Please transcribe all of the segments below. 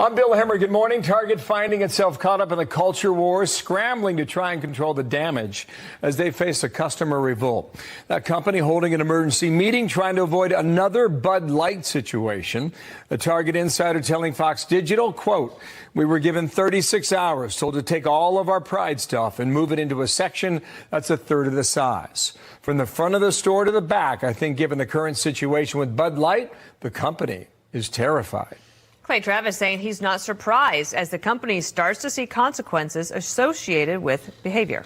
I'm Bill Hemmer. Good morning. Target finding itself caught up in the culture wars, scrambling to try and control the damage as they face a customer revolt. That company holding an emergency meeting trying to avoid another Bud Light situation. The Target insider telling Fox Digital, quote, "We were given 36 hours, told to take all of our Pride stuff and move it into a section that's a third of the size. From the front of the store to the back, I think given the current situation with Bud Light, the company is terrified." Clay Travis saying he's not surprised as the company starts to see consequences associated with behavior.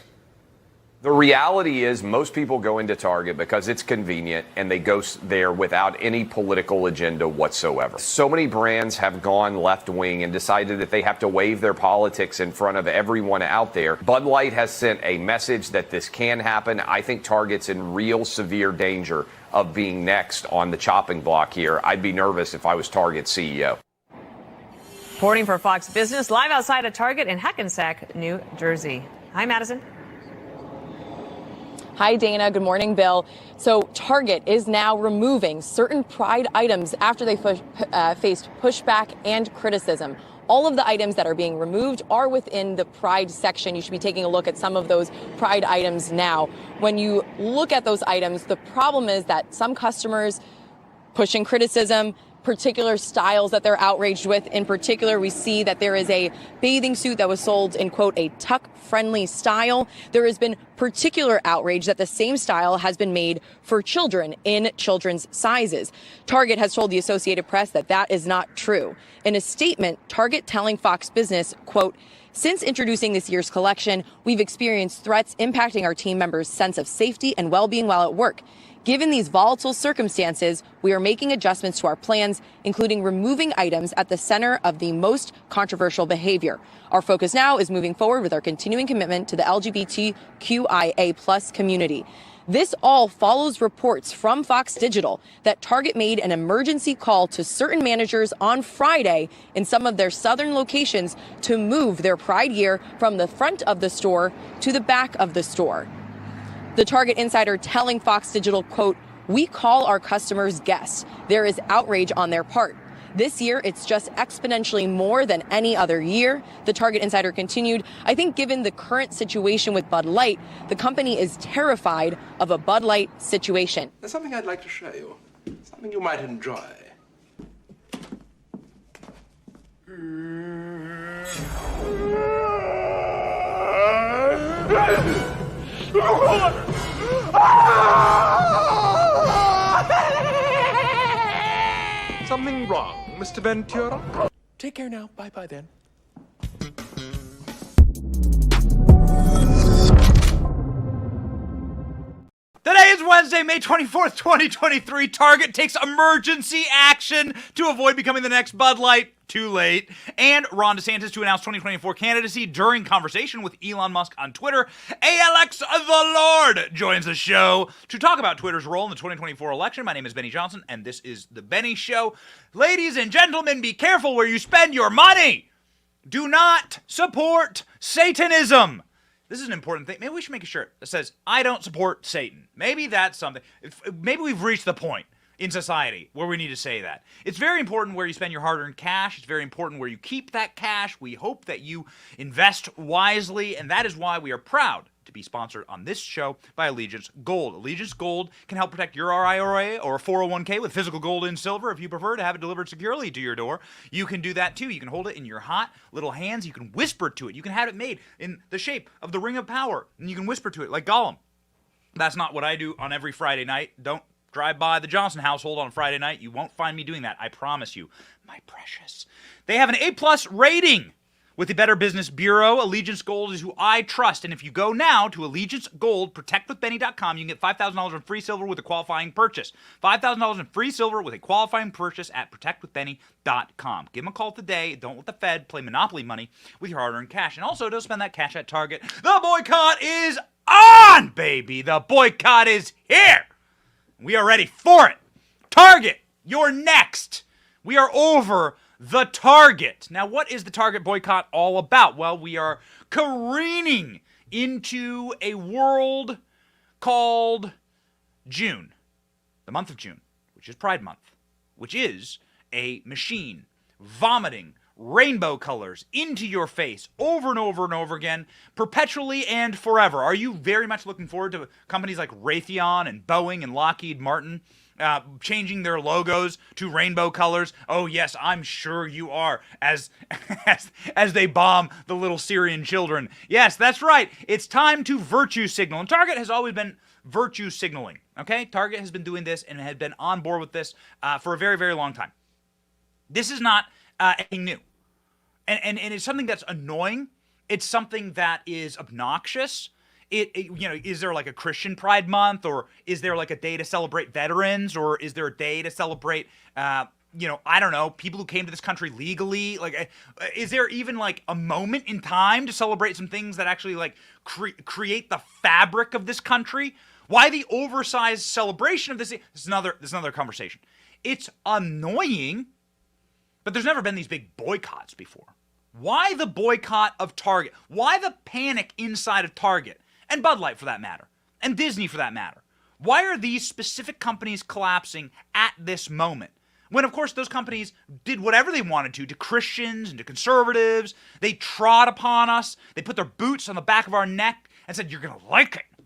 The reality is most people go into Target because it's convenient and they go there without any political agenda whatsoever. So many brands have gone left wing and decided that they have to wave their politics in front of everyone out there. Bud Light has sent a message that this can happen. I think Target's in real severe danger of being next on the chopping block here. I'd be nervous if I was Target's CEO. Reporting for Fox Business, live outside a Target in Hackensack, New Jersey. Hi, Madison. Hi, Dana. Good morning, Bill. So Target is now removing certain Pride items after they faced pushback and criticism. All of the items that are being removed are within the Pride section. You should be taking a look at some of those Pride items now. When you look at those items, the problem is that some customers pushing criticism, particular styles that they're outraged with. In particular, we see that there is a bathing suit that was sold in, quote, a tuck-friendly style. There has been particular outrage that the same style has been made for children in children's sizes. Target has told the Associated Press that that is not true. In a statement, Target telling Fox Business, quote, "Since introducing this year's collection, we've experienced threats impacting our team members' sense of safety and well-being while at work. Given these volatile circumstances, we are making adjustments to our plans, including removing items at the center of the most controversial behavior. Our focus now is moving forward with our continuing commitment to the LGBTQIA+ community." This all follows reports from Fox Digital that Target made an emergency call to certain managers on Friday in some of their southern locations to move their Pride gear from the front of the store to the back of the store. The Target insider telling Fox Digital, quote, "We call our customers guests. There is outrage on their part. This year, it's just exponentially more than any other year." The Target insider continued, "I think given the current situation with Bud Light, the company is terrified of a Bud Light situation." There's something I'd like to show you. Something you might enjoy. Something wrong, Mr. Ventura? Take care now. Bye-bye then. Today is Wednesday, May 24th, 2023. Target takes emergency action to avoid becoming the next Bud Light. Too late. And Ron DeSantis to announce 2024 candidacy during conversation with Elon Musk on Twitter. ALX the Lord joins the show to talk about Twitter's role in the 2024 election. My name is Benny Johnson, and this is The Benny Show. Ladies and gentlemen, be careful where you spend your money. Do not support Satanism. This is an important thing. Maybe we should make a shirt that says, "I don't support Satan." Maybe that's something. Maybe we've reached the point in society where we need to say that. It's very important where you spend your hard-earned cash. It's very important where you keep that cash. We hope that you invest wisely, and that is why we are proud to be sponsored on this show by Allegiance Gold. Allegiance Gold can help protect your IRA or 401k with physical gold and silver. If you prefer to have it delivered securely to your door, you can do that too. You can hold it in your hot little hands. You can whisper to it. You can have it made in the shape of the Ring of Power, and you can whisper to it like Gollum. That's not what I do on every Friday night. Don't drive by the Johnson household on Friday night. You won't find me doing that. I promise you, my precious. They have an A+ rating with the Better Business Bureau. Allegiance Gold is who I trust. And if you go now to Allegiance Gold, protectwithbenny.com, you can get $5,000 in free silver with a qualifying purchase. $5,000 in free silver with a qualifying purchase at protectwithbenny.com. Give them a call today. Don't let the Fed play Monopoly money with your hard-earned cash. And also, don't spend that cash at Target. The boycott is on, baby. The boycott is here. We are ready for it. Target, you're next. We are over the Target. Now, what is the Target boycott all about? Well, we are careening into a world called June, the month of June, which is Pride Month, which is a machine vomiting rainbow colors into your face over and over and over again, perpetually and forever. Are you very much looking forward to companies like Raytheon and Boeing and Lockheed Martin changing their logos to rainbow colors? Oh yes, I'm sure you are, as they bomb the little Syrian children. Yes, that's right. It's time to virtue signal. And Target has always been virtue signaling. Okay? Target has been doing this and had been on board with this for a very, very long time. This is not anything new. And it's something that's annoying. It's something that is obnoxious. Is there like a Christian Pride Month, or is there like a day to celebrate veterans, or is there a day to celebrate, I don't know, people who came to this country legally? Like, is there even like a moment in time to celebrate some things that actually like create the fabric of this country? Why the oversized celebration of this? This is another conversation. It's annoying, but there's never been these big boycotts before. Why the boycott of Target? Why the panic inside of Target? And Bud Light, for that matter. And Disney, for that matter. Why are these specific companies collapsing at this moment? When, of course, those companies did whatever they wanted to Christians and to conservatives. They trod upon us. They put their boots on the back of our neck and said, you're going to like it.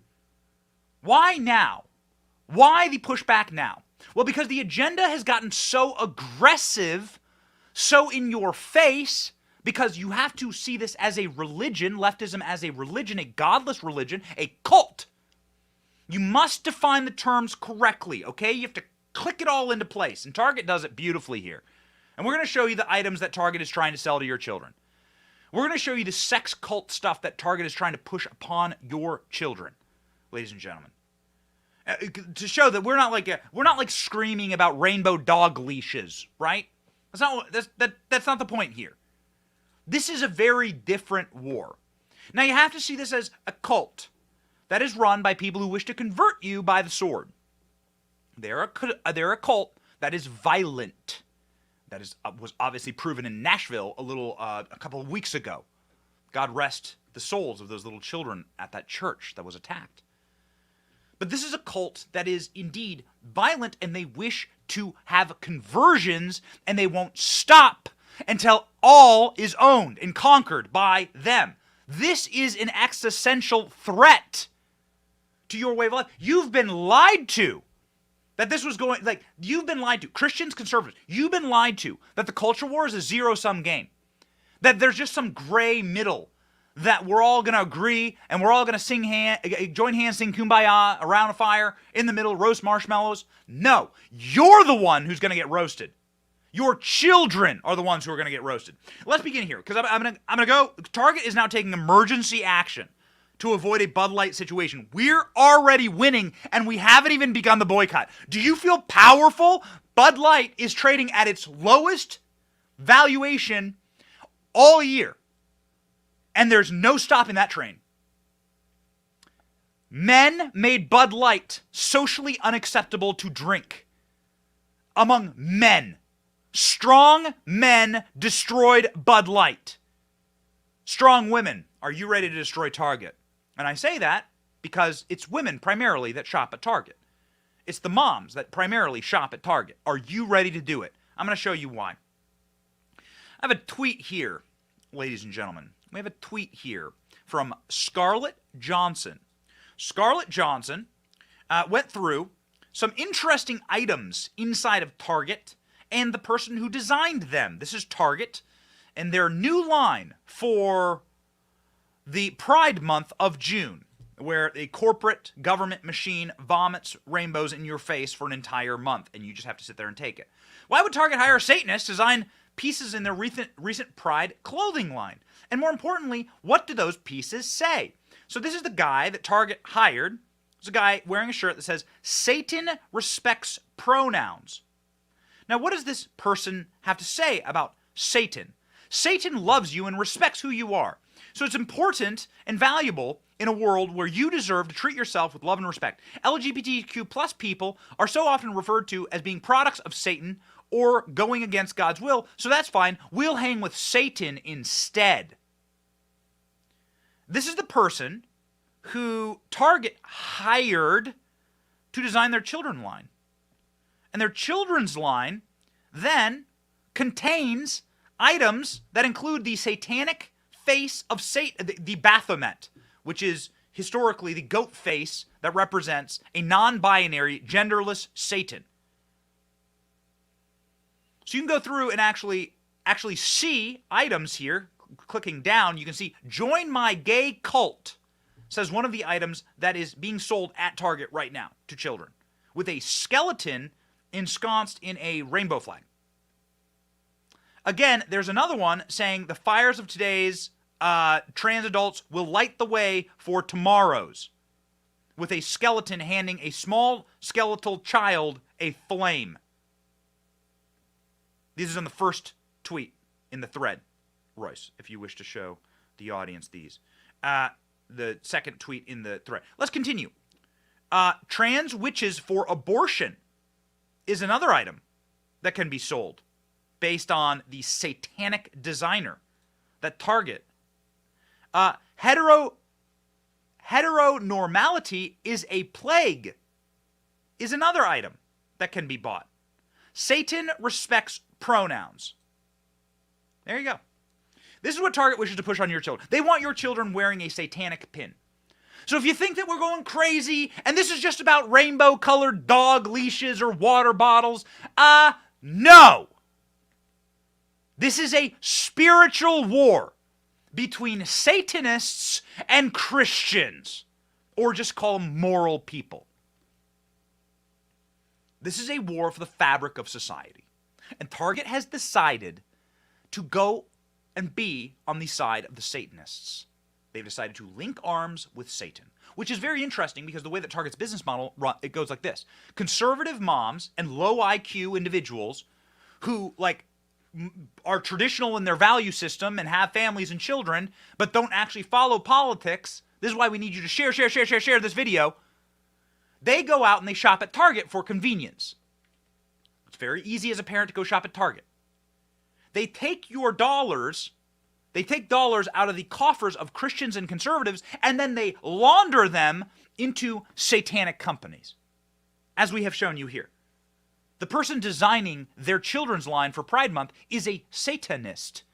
Why now? Why the pushback now? Well, because the agenda has gotten so aggressive, so in your face, because you have to see this as a religion, leftism as a religion, a godless religion, a cult. You must define the terms correctly, okay? You have to click it all into place, and Target does it beautifully here. And we're going to show you the items that Target is trying to sell to your children. We're going to show you the sex cult stuff that Target is trying to push upon your children, ladies and gentlemen. To show that we're not like screaming about rainbow dog leashes, right? That's not the point here. This is a very different war. Now you have to see this as a cult that is run by people who wish to convert you by the sword. They're a cult that is violent. That was obviously proven in Nashville a couple of weeks ago. God rest the souls of those little children at that church that was attacked. But this is a cult that is indeed violent, and they wish to have conversions, and they won't stop until all is owned and conquered by them. This is an existential threat to your way of life. You've been lied to that this was going, like, you've been lied to. Christians, conservatives, you've been lied to that the culture war is a zero-sum game. That there's just some gray middle that we're all going to agree and we're all going to join hands, sing Kumbaya around a fire in the middle, roast marshmallows. No, you're the one who's going to get roasted. Your children are the ones who are going to get roasted. Let's begin here, because I'm going to go. Target is now taking emergency action to avoid a Bud Light situation. We're already winning, and we haven't even begun the boycott. Do you feel powerful? Bud Light is trading at its lowest valuation all year. And there's no stopping that train. Men made Bud Light socially unacceptable to drink. Among men. Strong men destroyed Bud Light. Strong women, are you ready to destroy Target? And I say that because it's women primarily that shop at Target. It's the moms that primarily shop at Target. Are you ready to do it? I'm going to show you why. I have a tweet here, ladies and gentlemen. We have a tweet here from Scarlett Johnson. Scarlett Johnson went through some interesting items inside of Target and the person who designed them. This is Target and their new line for the Pride Month of June, where a corporate government machine vomits rainbows in your face for an entire month, and you just have to sit there and take it. Why would Target hire a Satanist to design pieces in their recent Pride clothing line? And more importantly, what do those pieces say? So this is the guy that Target hired. It's a guy wearing a shirt that says, Satan respects pronouns. Now, what does this person have to say about Satan? Satan loves you and respects who you are. So it's important and valuable in a world where you deserve to treat yourself with love and respect. LGBTQ plus people are so often referred to as being products of Satan or going against God's will, so that's fine. We'll hang with Satan instead. This is the person who Target hired to design their children's line. And their children's line then contains items that include the satanic face of Satan, the Baphomet, which is historically the goat face that represents a non-binary, genderless Satan. So you can go through and actually see items here. Clicking down, you can see "Join My Gay Cult," says one of the items that is being sold at Target right now to children, with a skeleton ensconced in a rainbow flag. Again, there's another one saying "The fires of today's trans adults will light the way for tomorrow's," with a skeleton handing a small skeletal child a flame. This is on the first tweet in the thread, Royce, if you wish to show the audience these. The second tweet in the thread. Let's continue. Trans witches for abortion is another item that can be sold based on the satanic designer that Target. Heteronormality is a plague is another item that can be bought. Satan respects pronouns. There you go. This is what Target wishes to push on your children. They want your children wearing a satanic pin. So if you think that we're going crazy and this is just about rainbow-colored dog leashes or water bottles, no. This is a spiritual war between Satanists and Christians, or just call them moral people. This is a war for the fabric of society. And Target has decided to go and be on the side of the Satanists. They've decided to link arms with Satan, which is very interesting because the way that Target's business model, it goes like this. Conservative moms and low IQ individuals who are traditional in their value system and have families and children, but don't actually follow politics. This is why we need you to share this video. They go out and they shop at Target for convenience. It's very easy as a parent to go shop at Target. They take your dollars, they take dollars out of the coffers of Christians and conservatives, and then they launder them into satanic companies, as we have shown you here. The person designing their children's line for Pride Month is a Satanist,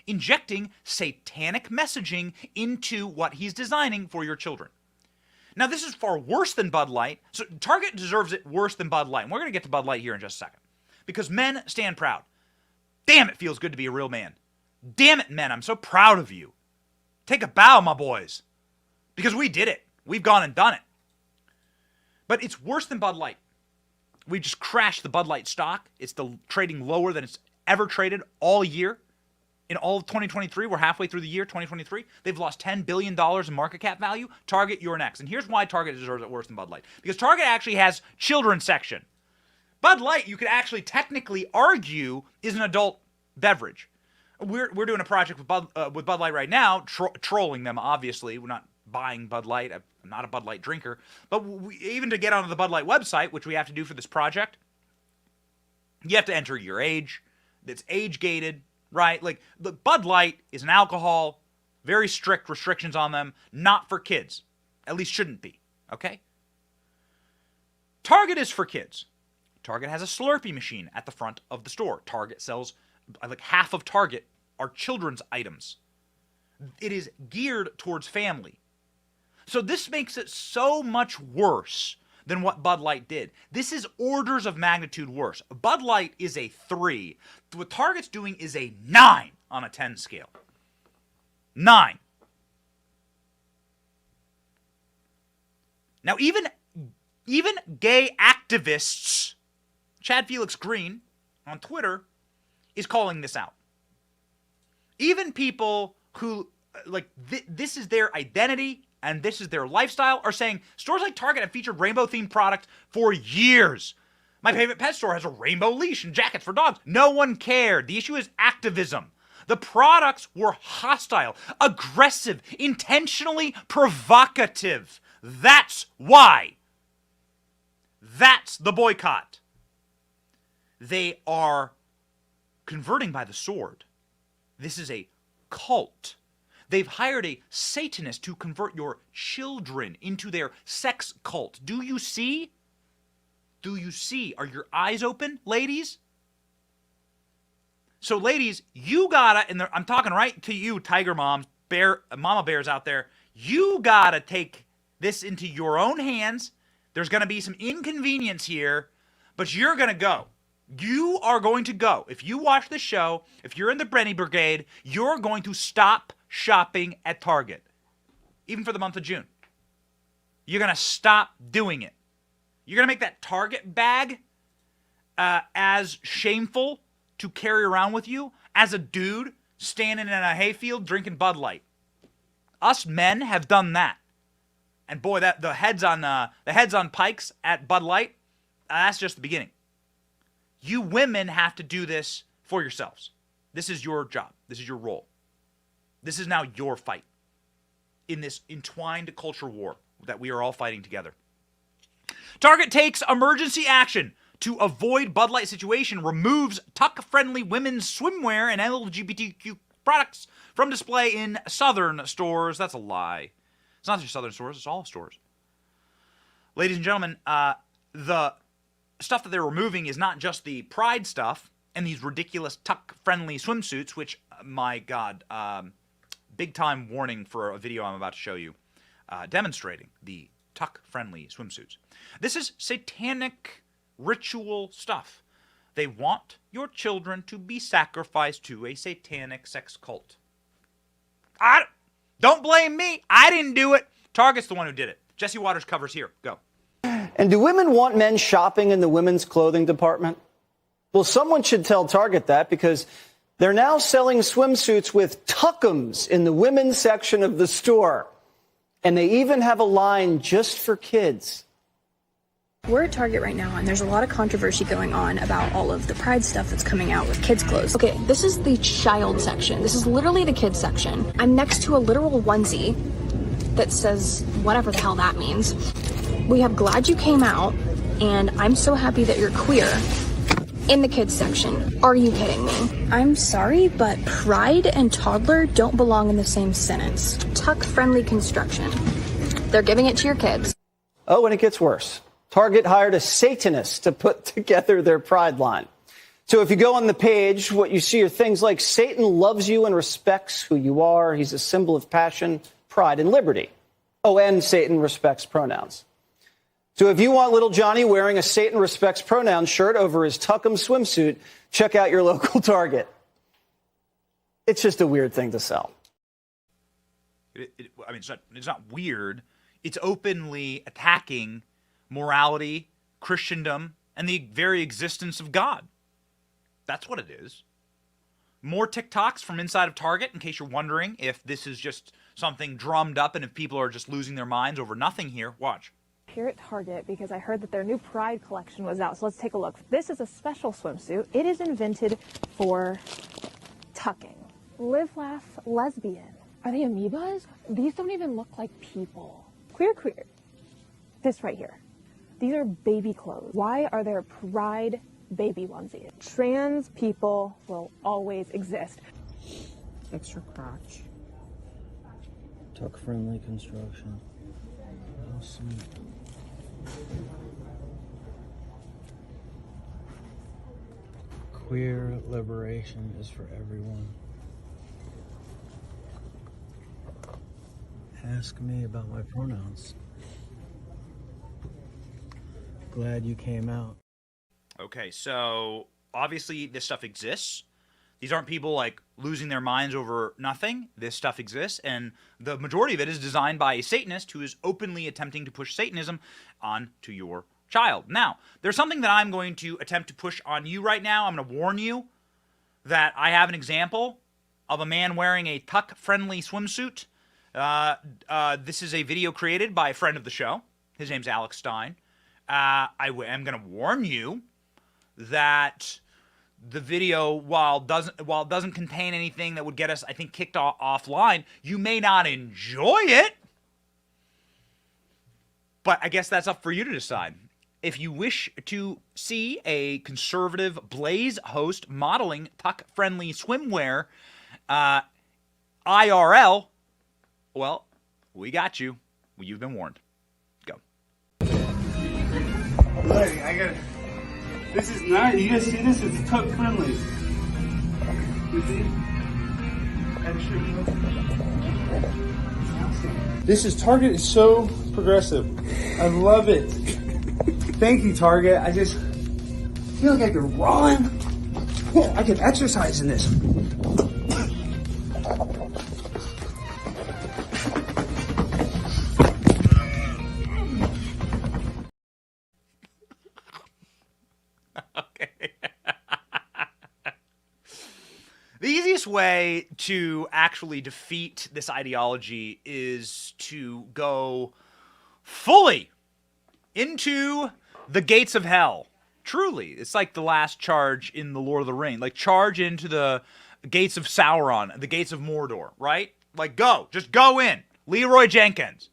injecting satanic messaging into what he's designing for your children. Now, this is far worse than Bud Light, so Target deserves it worse than Bud Light. And we're going to get to Bud Light here in just a second. Because men stand proud. Damn, it feels good to be a real man. Damn it, men, I'm so proud of you. Take a bow, my boys. Because we did it. We've gone and done it. But it's worse than Bud Light. We just crashed the Bud Light stock. It's trading lower than it's ever traded all year. In all of 2023, we're halfway through the year 2023. They've lost $10 billion in market cap value. Target, you're next. And here's why Target deserves it worse than Bud Light. Because Target actually has children's section. Bud Light, you could actually technically argue, is an adult beverage. We're doing a project with Bud Light right now, trolling them, obviously. We're not buying Bud Light. I'm not a Bud Light drinker. But even to get onto the Bud Light website, which we have to do for this project, you have to enter your age. It's age-gated, right? Like, the Bud Light is an alcohol, very strict restrictions on them, not for kids. At least shouldn't be, okay? Target is for kids. Target has a Slurpee machine at the front of the store. Target sells, like half of Target are children's items. It is geared towards family. So this makes it so much worse than what Bud Light did. This is orders of magnitude worse. Bud Light is a 3. What Target's doing is a 9 on a 10 scale. 9. Now, even gay activists, Chad Felix Green on Twitter is calling this out. Even people who, this is their identity and this is their lifestyle are saying stores like Target have featured rainbow-themed product for years. My favorite pet store has a rainbow leash and jackets for dogs. No one cared. The issue is activism. The products were hostile, aggressive, intentionally provocative. That's why. That's the boycott. They are converting by the sword. This is a cult. They've hired a Satanist to convert your children into their sex cult. Do you see? Do you see? Are your eyes open, ladies? So, ladies, you gotta, and I'm talking right to you, tiger moms, mama bears out there, you gotta take this into your own hands. There's gonna be some inconvenience here, but you're gonna go. You are going to go. If you watch this show, if you're in the Brenny Brigade, you're going to stop shopping at Target, even for the month of June. You're gonna stop doing it. You're gonna make that Target bag as shameful to carry around with you as a dude standing in a hayfield drinking Bud Light. Us men have done that, and boy, that the heads on pikes at Bud Light, that's just the beginning. You women have to do this for yourselves. This is your job. This is your role. This is now your fight in this entwined culture war that we are all fighting together. Target takes emergency action to avoid Bud Light situation, removes tuck-friendly women's swimwear and LGBTQ products from display in Southern stores. That's a lie. It's not just Southern stores, it's all stores. Ladies and gentlemen, the stuff that they're removing is not just the Pride stuff and these ridiculous tuck-friendly swimsuits, which, my God, big-time warning for a video I'm about to show you, demonstrating the tuck-friendly swimsuits. This is satanic ritual stuff. They want your children to be sacrificed to a satanic sex cult. Don't blame me. I didn't do it. Target's the one who did it. Jesse Waters covers here. Go. And do women want men shopping in the women's clothing department? Well, someone should tell Target that, because they're now selling swimsuits with tuckums in the women's section of the store. And they even have a line just for kids. We're at Target right now, and there's a lot of controversy going on about all of the Pride stuff that's coming out with kids' clothes. Okay, this is the child section. This is literally the kids section. I'm next to a literal onesie that says whatever the hell that means. We have "Glad You Came Out" and "I'm so happy that you're queer" in the kids section. Are you kidding me? I'm sorry, but pride and toddler don't belong in the same sentence. Tuck-friendly construction. They're giving it to your kids. Oh, and it gets worse. Target hired a Satanist to put together their Pride line. So if you go on the page, what you see are things like Satan loves you and respects who you are. He's a symbol of passion, pride, and liberty. Oh, and Satan respects pronouns. So if you want little Johnny wearing a Satan respects pronouns shirt over his tuckum swimsuit, check out your local Target. It's just a weird thing to sell. It's not weird. It's openly attacking morality, Christendom, and the very existence of God. That's what it is. More TikToks from inside of Target, in case you're wondering if this is just something drummed up and if people are just losing their minds over nothing here. Watch. Here at Target because I heard that their new Pride collection was out, so let's take a look. This is a special swimsuit. It is invented for tucking. Live, laugh, lesbian. Are they amoebas? These don't even look like people. Queer. This right here. These are baby clothes. Why are there Pride baby onesies? Trans people will always exist. Extra crotch. Tuck-friendly construction. Awesome. Queer liberation is for everyone. Ask me about my pronouns. Glad you came out. Okay, so obviously this stuff exists. These aren't people like losing their minds over nothing. This stuff exists, and the majority of it is designed by a Satanist who is openly attempting to push Satanism onto your child. Now, there's something that I'm going to attempt to push on you right now. I'm going to warn you that I have an example of a man wearing a tuck-friendly swimsuit. This is a video created by a friend of the show. His name's Alex Stein. I am going to warn you that the video, while it doesn't contain anything that would get us, I think, kicked offline, you may not enjoy it. But I guess that's up for you to decide. If you wish to see a conservative Blaze host modeling tuck-friendly swimwear IRL, well, we got you. You've been warned. Go. Look, this is not, you guys see this? It's tuck friendly. This is Target is so progressive. I love it. Thank you, Target. I just feel like I could run. I could exercise in this. The easiest way to actually defeat this ideology is to go fully into the gates of hell. Truly. It's like the last charge in the Lord of the Rings. Like, charge into the gates of Sauron, the gates of Mordor, right? Like, go. Just go in. Leroy Jenkins.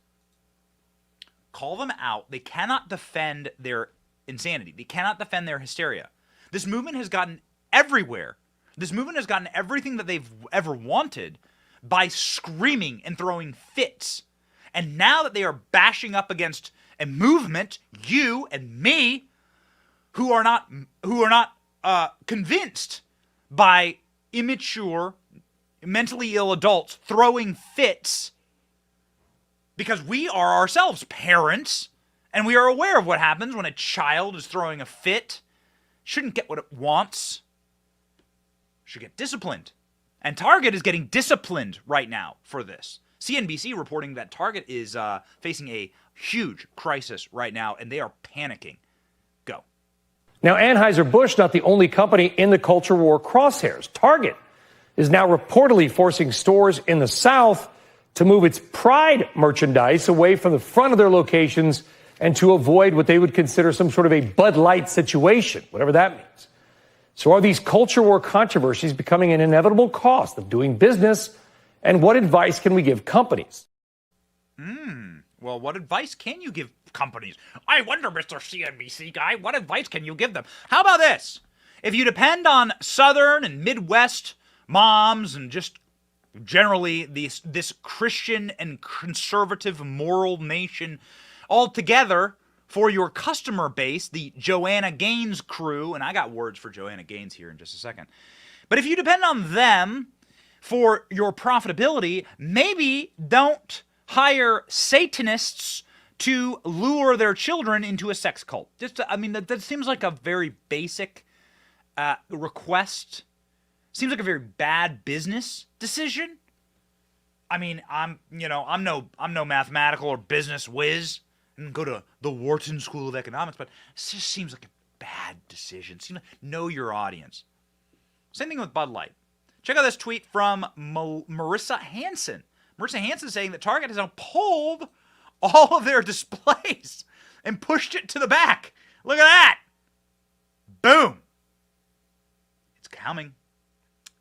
Call them out. They cannot defend their insanity. They cannot defend their hysteria. This movement has gotten everywhere. This movement has gotten everything that they've ever wanted by screaming and throwing fits. And now that they are bashing up against a movement, you and me, who are not convinced by immature, mentally ill adults throwing fits, because we are ourselves parents, and we are aware of what happens when a child is throwing a fit, shouldn't get what it wants, should get disciplined. And Target is getting disciplined right now for this. CNBC reporting that Target is facing a huge crisis right now, and they are panicking. Go. Now, Anheuser-Busch, not the only company in the culture war crosshairs. Target is now reportedly forcing stores in the South to move its Pride merchandise away from the front of their locations and to avoid what they would consider some sort of a Bud Light situation, whatever that means. So are these culture war controversies becoming an inevitable cost of doing business? And what advice can we give companies? Well, what advice can you give companies? I wonder, Mr. CNBC guy, what advice can you give them? How about this? If you depend on Southern and Midwest moms and just generally this Christian and conservative moral nation altogether for your customer base, the Joanna Gaines crew, and I got words for Joanna Gaines here in just a second. But if you depend on them for your profitability, maybe don't hire Satanists to lure their children into a sex cult. That seems like a very basic request. Seems like a very bad business decision. I mean, I'm no mathematical or business whiz and go to the Wharton School of Economics, but it just seems like a bad decision. Seems like know your audience. Same thing with Bud Light. Check out this tweet from Marissa Hanson. Marissa Hanson saying that Target has now pulled all of their displays and pushed it to the back. Look at that. Boom. It's coming.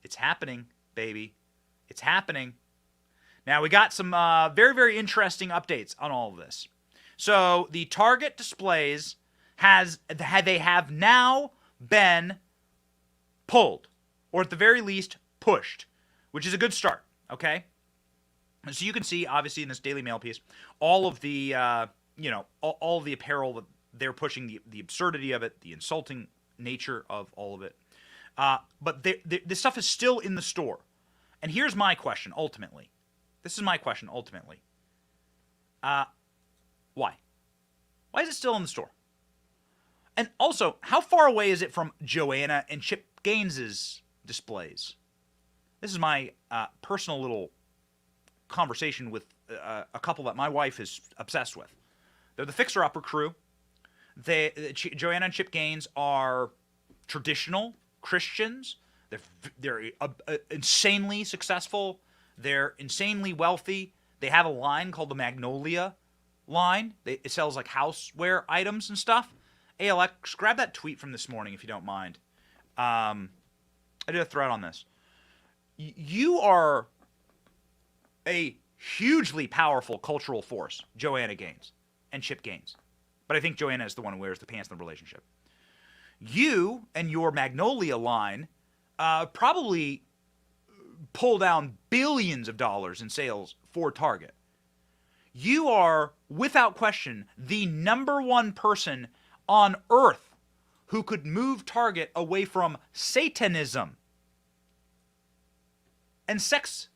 It's happening, baby. It's happening. Now, we got some very, very interesting updates on all of this. So, the Target displays they have now been pulled, or at the very least, pushed, which is a good start, okay? So you can see, obviously, in this Daily Mail piece, all of the, all of the apparel that they're pushing, the absurdity of it, the insulting nature of all of it. But this stuff is still in the store. And here's my question, ultimately. This is my question, ultimately. Why? Why is it still in the store? And also, how far away is it from Joanna and Chip Gaines's displays? This is my personal little conversation with a couple that my wife is obsessed with. They're the Fixer Upper crew. Joanna and Chip Gaines are traditional Christians. They're insanely successful. They're insanely wealthy. They have a line called the Magnolia line. It sells like houseware items and stuff. ALX, grab that tweet from this morning if you don't mind. I did a thread on this. You are a hugely powerful cultural force, Joanna Gaines and Chip Gaines. But I think Joanna is the one who wears the pants in the relationship. You and your Magnolia line probably pull down billions of dollars in sales for Target. You are, without question, the number one person on earth who could move Target away from Satanism. and sex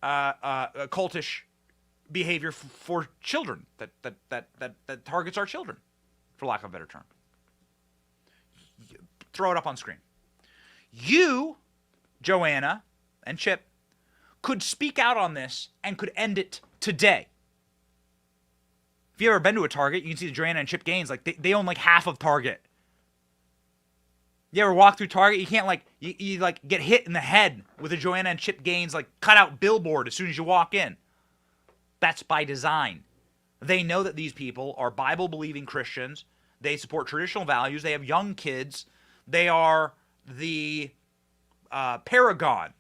cultish behavior for children that targets our children, for lack of a better term. Throw it up on screen. You, Joanna and Chip, could speak out on this and could end it today. If you've ever been to a Target, you can see the Joanna and Chip Gaines, like they own like half of Target. You ever walk through Target? You can't like, you like get hit in the head with a Joanna and Chip Gaines like cutout billboard as soon as you walk in. That's by design. They know that these people are Bible-believing Christians. They support traditional values. They have young kids. They are the paragon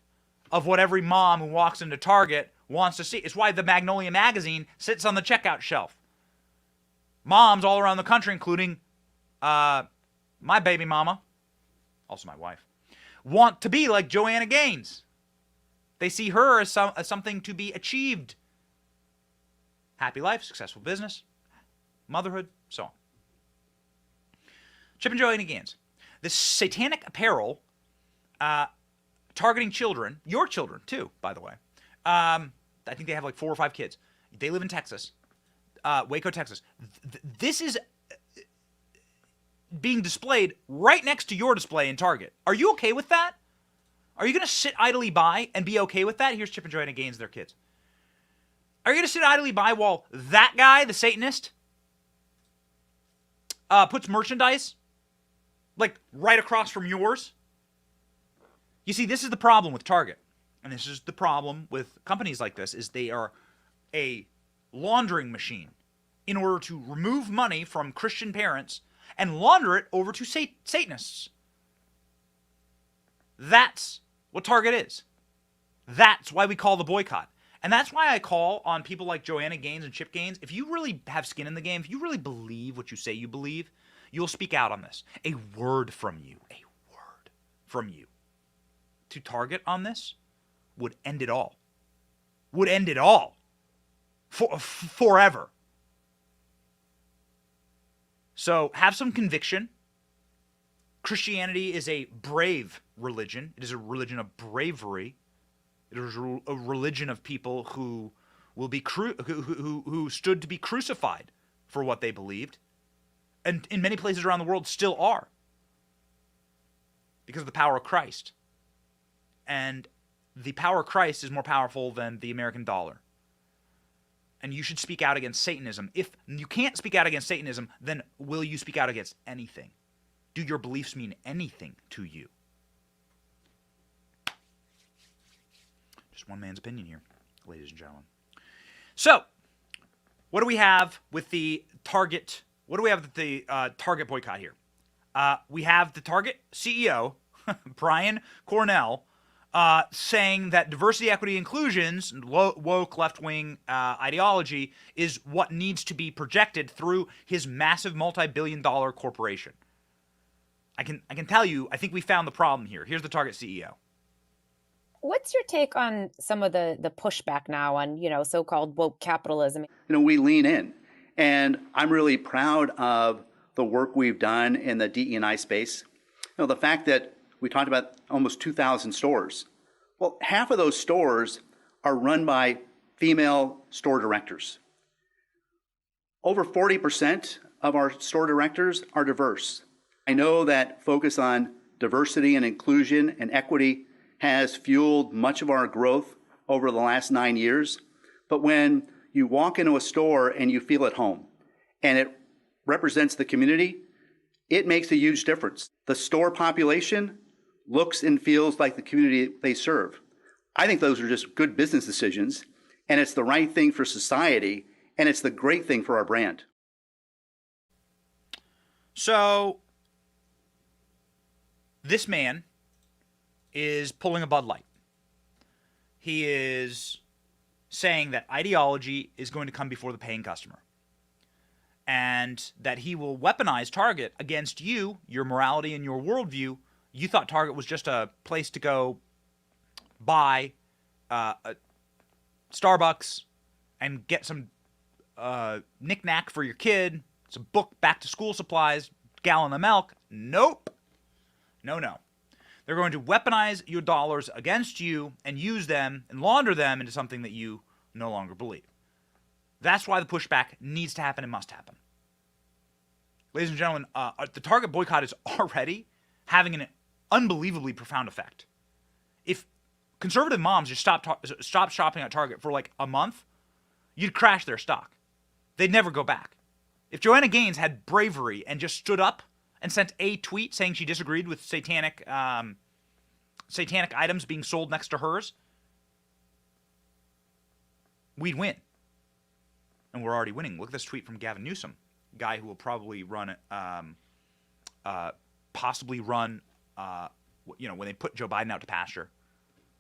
of what every mom who walks into Target wants to see. It's why the Magnolia magazine sits on the checkout shelf. Moms all around the country, including my baby mama, also my wife, want to be like Joanna Gaines. They see her as something to be achieved. Happy life, successful business, motherhood, so on. Chip and Joanna Gaines. This satanic apparel targeting children, your children too, by the way. I think they have like 4 or 5 kids. They live in Texas, Waco, Texas. This is being displayed right next to your display in Target. Are you okay with that? Are you going to sit idly by and be okay with that? Here's Chip and Joanna Gaines, their kids. Are you going to sit idly by while that guy, the Satanist, puts merchandise like right across from yours? You see, this is the problem with Target. And this is the problem with companies like this, is they are a laundering machine in order to remove money from Christian parents and launder it over to Satanists. That's what Target is. That's why we call the boycott. And that's why I call on people like Joanna Gaines and Chip Gaines. If you really have skin in the game, if you really believe what you say you believe, you'll speak out on this. A word from you to Target on this would end it all. Would end it all. Forever. So have some conviction. Christianity is a brave religion. It is a religion of bravery. It is a religion of people who will be who stood to be crucified for what they believed, and in many places around the world still are, because of the power of Christ. And the power of Christ is more powerful than the American dollar. And you should speak out against Satanism. If you can't speak out against Satanism, then will you speak out against anything? Do your beliefs mean anything to you? Just one man's opinion here, ladies and gentlemen. So, what do we have with the Target? What do we have with the Target boycott here? We have the Target CEO, Brian Cornell, saying that diversity, equity, inclusions, woke left-wing ideology is what needs to be projected through his massive multi-billion-dollar corporation. I can tell you, I think we found the problem here. Here's the Target CEO. What's your take on some of the pushback now on, so-called woke capitalism? We lean in, and I'm really proud of the work we've done in the DE&I space. The fact that we talked about almost 2,000 stores. Well, half of those stores are run by female store directors. Over 40% of our store directors are diverse. I know that focus on diversity and inclusion and equity has fueled much of our growth over the last 9 years. But when you walk into a store and you feel at home and it represents the community, it makes a huge difference. The store population looks and feels like the community they serve. I think those are just good business decisions, and it's the right thing for society, and it's the great thing for our brand. So, this man is pulling a Bud Light. He is saying that ideology is going to come before the paying customer, and that he will weaponize Target against you, your morality, and your worldview. You thought Target was just a place to go buy a Starbucks and get some knick-knack for your kid, some book, back-to-school supplies, gallon of milk. Nope. No. They're going to weaponize your dollars against you and use them and launder them into something that you no longer believe. That's why the pushback needs to happen and must happen. Ladies and gentlemen, the Target boycott is already having an unbelievably profound effect. If conservative moms just stopped shopping at Target for like a month, you'd crash their stock. They'd never go back. If Joanna Gaines had bravery and just stood up and sent a tweet saying she disagreed with satanic items being sold next to hers, we'd win. And we're already winning. Look at this tweet from Gavin Newsom, guy who will probably run, when they put Joe Biden out to pasture.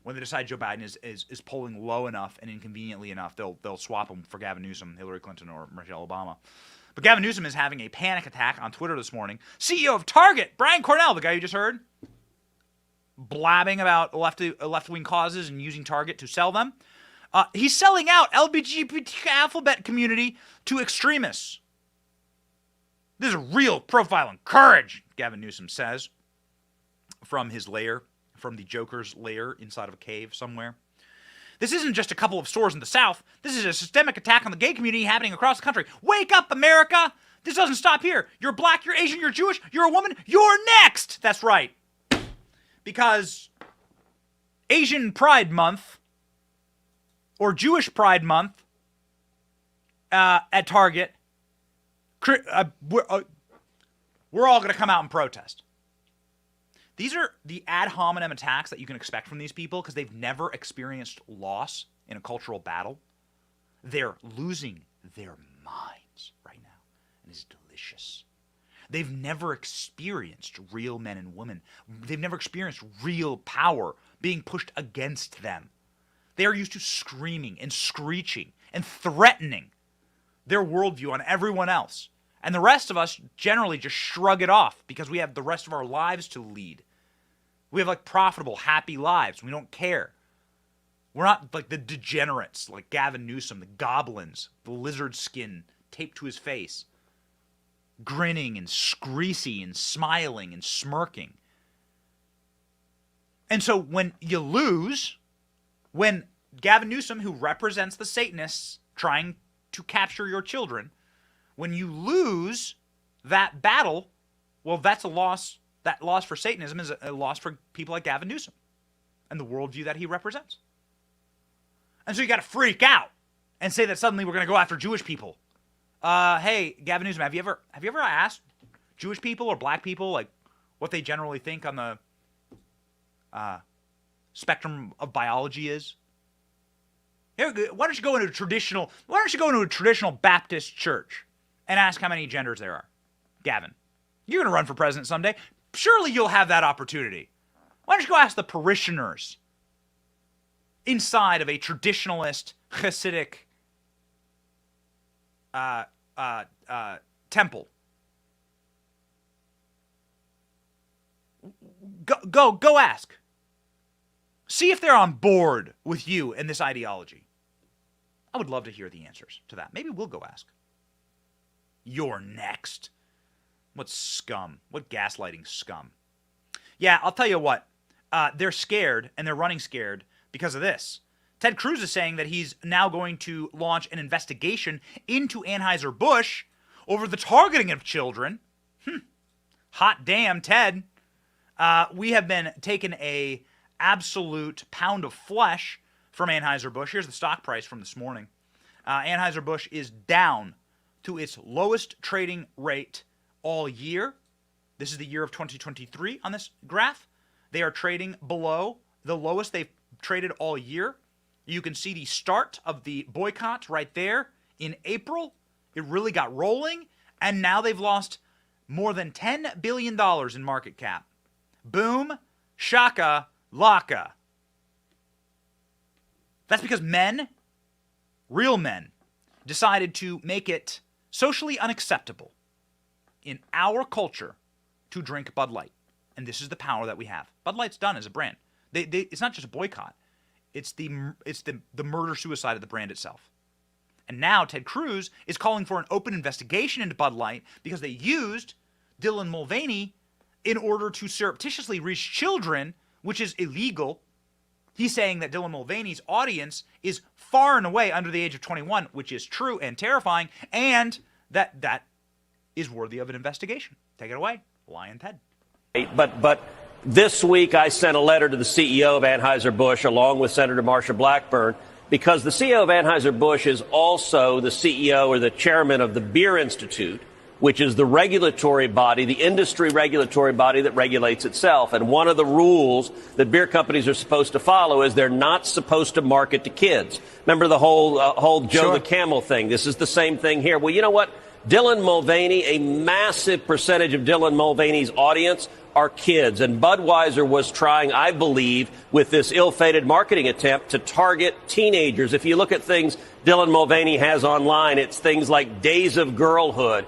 When they decide Joe Biden is polling low enough and inconveniently enough, they'll swap him for Gavin Newsom, Hillary Clinton, or Michelle Obama. But Gavin Newsom is having a panic attack on Twitter this morning. CEO of Target, Brian Cornell, the guy you just heard, blabbing about left-wing causes and using Target to sell them. He's selling out LGBT alphabet community to extremists. This is real profile and courage, Gavin Newsom says, from his lair, from the Joker's lair inside of a cave somewhere. This isn't just a couple of stores in the South. This is a systemic attack on the gay community happening across the country. Wake up, America! This doesn't stop here. You're black, you're Asian, you're Jewish, you're a woman, you're next! That's right. Because Asian Pride Month, or Jewish Pride Month, at Target, we're all going to come out and protest. These are the ad hominem attacks that you can expect from these people because they've never experienced loss in a cultural battle. They're losing their minds right now, and it's delicious. They've never experienced real men and women. They've never experienced real power being pushed against them. They are used to screaming and screeching and threatening their worldview on everyone else. And the rest of us generally just shrug it off because we have the rest of our lives to lead. We have like profitable, happy lives. We don't care. We're not like the degenerates, like Gavin Newsom, the goblins, the lizard skin taped to his face, grinning and greasy and smiling and smirking. And so when you lose, when Gavin Newsom, who represents the Satanists trying to capture your children, when you lose that battle, well, that's a loss. That loss for Satanism is a loss for people like Gavin Newsom and the worldview that he represents. And so you got to freak out and say that suddenly we're going to go after Jewish people. Hey, Gavin Newsom, have you ever asked Jewish people or black people like what they generally think on the spectrum of biology is? Why don't you go into a traditional Baptist church and ask how many genders there are? Gavin, you're going to run for president someday. Surely you'll have that opportunity. Why don't you go ask the parishioners inside of a traditionalist Hasidic temple? Go ask. See if they're on board with you and this ideology. I would love to hear the answers to that. Maybe we'll go ask. You're next. What scum. What gaslighting scum. Yeah, I'll tell you what. They're scared, and they're running scared because of this. Ted Cruz is saying that he's now going to launch an investigation into Anheuser-Busch over the targeting of children. Hot damn, Ted. We have been taking a absolute pound of flesh from Anheuser-Busch. Here's the stock price from this morning. Anheuser-Busch is down to its lowest trading rate all year. This is the year of 2023 on this graph. They are trading below the lowest they've traded all year. You can see the start of the boycott right there in April. It really got rolling, and now they've lost more than $10 billion in market cap. Boom, shaka, laka. That's because men, real men, decided to make it socially unacceptable in our culture to drink Bud Light. And this is the power that we have. Bud Light's done as a brand. It's not just a boycott. It's the murder-suicide of the brand itself. And now Ted Cruz is calling for an open investigation into Bud Light because they used Dylan Mulvaney in order to surreptitiously reach children, which is illegal. He's saying that Dylan Mulvaney's audience is far and away under the age of 21, which is true and terrifying, and that is worthy of an investigation. Take it away, Lion Ted. But this week I sent a letter to the CEO of Anheuser-Busch along with Senator Marsha Blackburn, because the CEO of Anheuser-Busch is also the CEO or the chairman of the Beer Institute, which is the regulatory body, the industry regulatory body that regulates itself. And one of the rules that beer companies are supposed to follow is they're not supposed to market to kids. Remember the whole Joe the Camel thing? This is the same thing here. Well, you know what? Dylan Mulvaney, a massive percentage of Dylan Mulvaney's audience are kids. And Budweiser was trying, I believe, with this ill-fated marketing attempt to target teenagers. If you look at things Dylan Mulvaney has online, it's things like Days of Girlhood.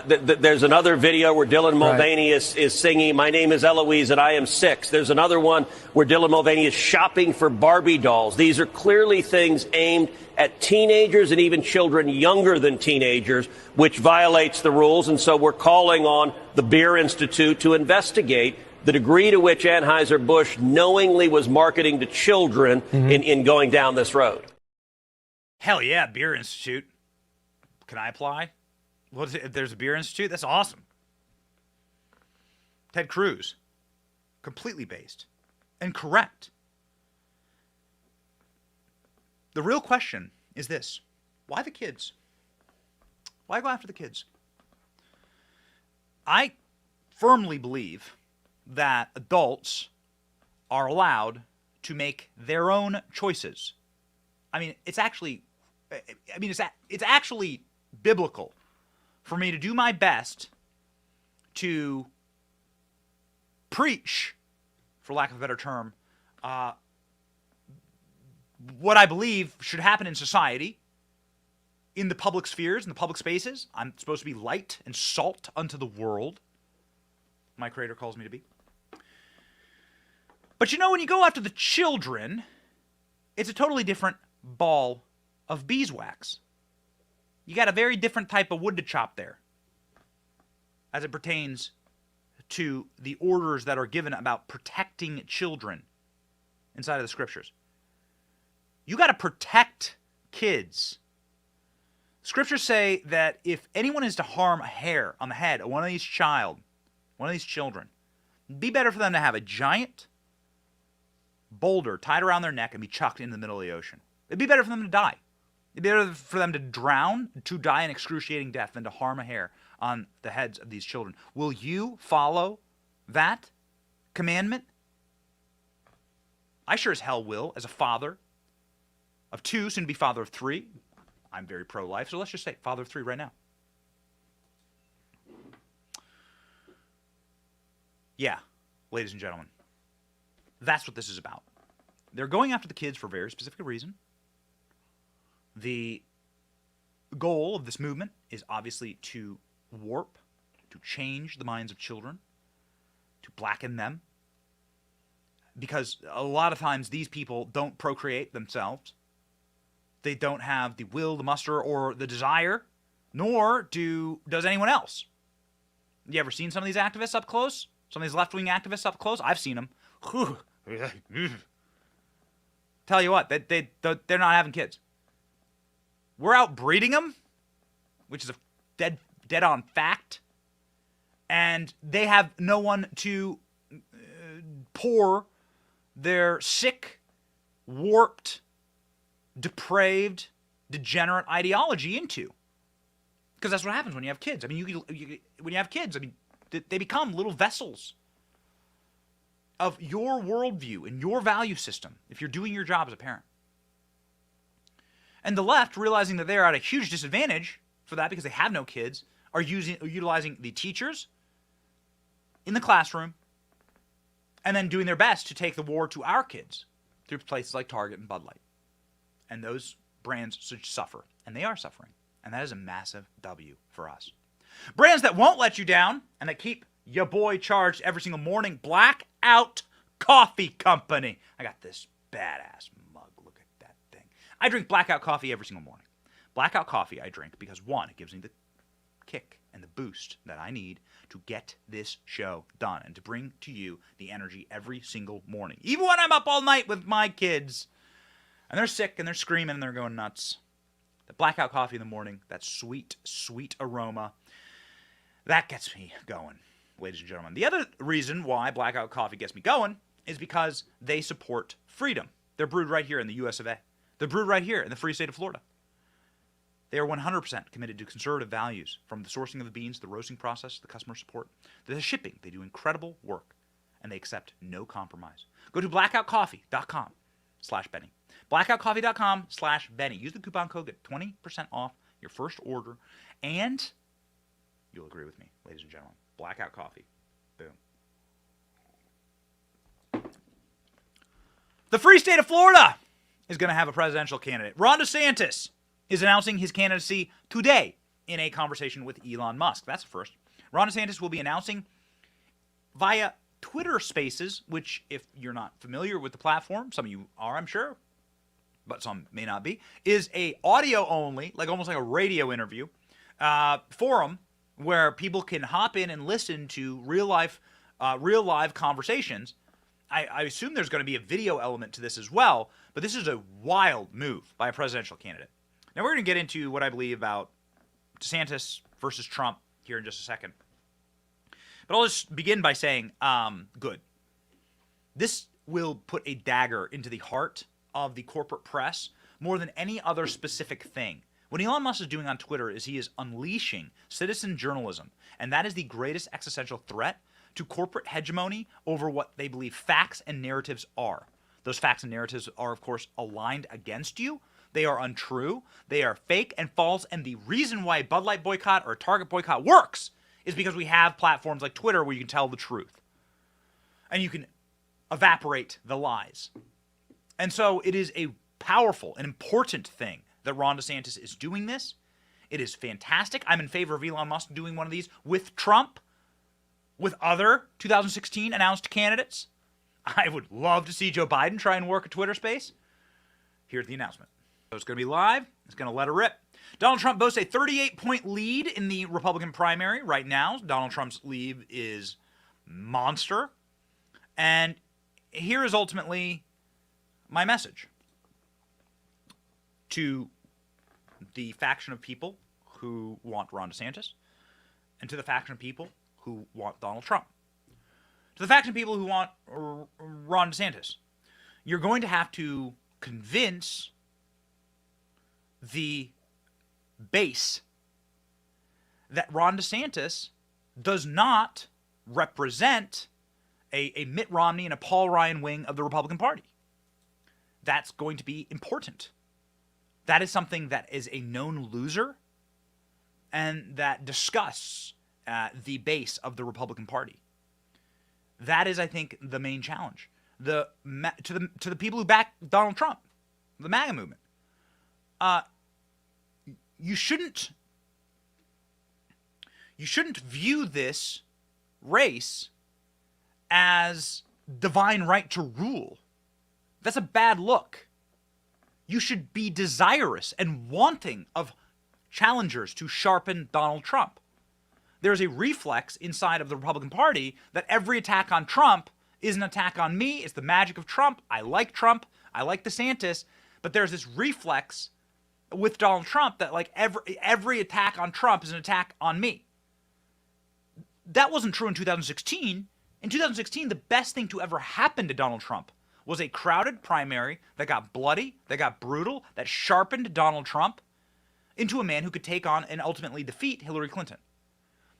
There's another video where Dylan Mulvaney is singing, "My name is Eloise and I am 6." There's another one where Dylan Mulvaney is shopping for Barbie dolls. These are clearly things aimed at teenagers and even children younger than teenagers, which violates the rules. And so we're calling on the Beer Institute to investigate the degree to which Anheuser-Busch knowingly was marketing to children in going down this road. Hell yeah, Beer Institute. Can I apply? What is it? If there's a Beer Institute, that's awesome. Ted Cruz, completely based and correct. The real question is this: why the kids? Why go after the kids? I firmly believe that adults are allowed to make their own choices. I mean, it's actually biblical for me to do my best to preach, for lack of a better term, what I believe should happen in society, in the public spheres, in the public spaces. I'm supposed to be light and salt unto the world, my Creator calls me to be. But you know, when you go after the children, it's a totally different ball of beeswax. You got a very different type of wood to chop there as it pertains to the orders that are given about protecting children inside of the scriptures. You got to protect kids. Scriptures say that if anyone is to harm a hair on the head of one of these children, it'd be better for them to have a giant boulder tied around their neck and be chucked into the middle of the ocean. It'd be better for them to die. It'd be better for them to drown, to die an excruciating death, than to harm a hair on the heads of these children. Will you follow that commandment? I sure as hell will, as a father of 2, soon to be father of 3. I'm very pro-life, so let's just say father of 3 right now. Yeah, ladies and gentlemen, that's what this is about. They're going after the kids for a very specific reason. The goal of this movement is obviously to warp, to change the minds of children, to blacken them. Because a lot of times these people don't procreate themselves. They don't have the will, the muster, or the desire, nor does anyone else. You ever seen some of these activists up close? Some of these left-wing activists up close? I've seen them. Tell you what, they're not having kids. We're out breeding them, which is a dead-on fact, and they have no one to pour their sick, warped, depraved, degenerate ideology into. Because that's what happens when you have kids. I mean, when you have kids, I mean, they become little vessels of your worldview and your value system if you're doing your job as a parent. And the left, realizing that they're at a huge disadvantage for that because they have no kids, are utilizing the teachers in the classroom and then doing their best to take the war to our kids through places like Target and Bud Light. And those brands should suffer, and they are suffering. And that is a massive W for us. Brands that won't let you down and that keep your boy charged every single morning. Blackout Coffee Company. I got this badass mug. Look at that thing. I drink Blackout coffee every single morning. Blackout coffee I drink because, 1, it gives me the kick and the boost that I need to get this show done and to bring to you the energy every single morning. Even when I'm up all night with my kids and they're sick and they're screaming and they're going nuts. The blackout coffee in the morning, that sweet, sweet aroma, that gets me going, ladies and gentlemen. The other reason why blackout coffee gets me going is because they support freedom. They're brewed right here in the US of A. They're brewed right here in the free state of Florida. They are 100% committed to conservative values, from the sourcing of the beans, the roasting process, the customer support, the shipping. They do incredible work, and they accept no compromise. Go to blackoutcoffee.com/Benny. Blackoutcoffee.com/Benny. Use the coupon code, get 20% off your first order, and you'll agree with me, ladies and gentlemen. Blackout Coffee. Boom. The free state of Florida is going to have a presidential candidate. Ron DeSantis is announcing his candidacy today in a conversation with Elon Musk. That's a first. Ron DeSantis will be announcing via Twitter Spaces, which, if you're not familiar with the platform, some of you are, I'm sure, but some may not be, is a audio only, like almost like a radio interview forum where people can hop in and listen to real live conversations. I assume there's going to be a video element to this as well, but this is a wild move by a presidential candidate. Now, we're going to get into what I believe about DeSantis versus Trump here in just a second. But I'll just begin by saying, good. This will put a dagger into the heart of the corporate press more than any other specific thing. What Elon Musk is doing on Twitter is he is unleashing citizen journalism, and that is the greatest existential threat to corporate hegemony over what they believe facts and narratives are. Those facts and narratives are, of course, aligned against you. They are untrue. They are fake and false. And the reason why a Bud Light boycott or a Target boycott works is because we have platforms like Twitter where you can tell the truth. And you can evaporate the lies. And so it is a powerful and important thing that Ron DeSantis is doing this. It is fantastic. I'm in favor of Elon Musk doing one of these with Trump, with other 2016 announced candidates. I would love to see Joe Biden try and work a Twitter space. Here's the announcement. So it's going to be live. It's going to let it rip. Donald Trump boasts a 38-point lead in the Republican primary right now. Donald Trump's lead is monster. And here is ultimately my message to the faction of people who want Ron DeSantis and to the faction of people who want Donald Trump. To the faction of people who want Ron DeSantis, you're going to have to convince the base that Ron DeSantis does not represent a Mitt Romney and a Paul Ryan wing of the Republican Party. That's going to be important. That is something that is a known loser and that disgusts the base of the Republican Party. That is, I think, the main challenge. To the people who back Donald Trump, the MAGA movement. You shouldn't view this race as divine right to rule. That's a bad look. You should be desirous and wanting of challengers to sharpen Donald Trump. There's a reflex inside of the Republican Party that every attack on Trump is an attack on me. It's the magic of Trump. I like DeSantis, but there's this reflex with Donald Trump that like every attack on Trump is an attack on me. That wasn't true in 2016. In 2016, the best thing to ever happen to Donald Trump was a crowded primary that got bloody, that got brutal, that sharpened Donald Trump into a man who could take on and ultimately defeat Hillary Clinton.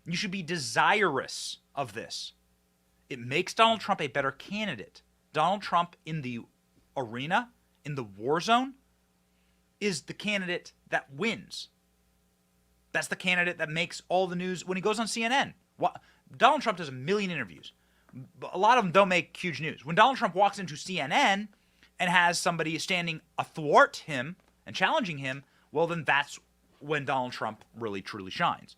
You should be desirous of this. It makes Donald Trump a better candidate. Donald Trump in the arena, in the war zone, is the candidate that wins. That's the candidate that makes all the news when he goes on CNN. Donald Trump does a million interviews. A lot of them don't make huge news. When Donald Trump walks into CNN and has somebody standing athwart him and challenging him, well, then that's when Donald Trump really, truly shines.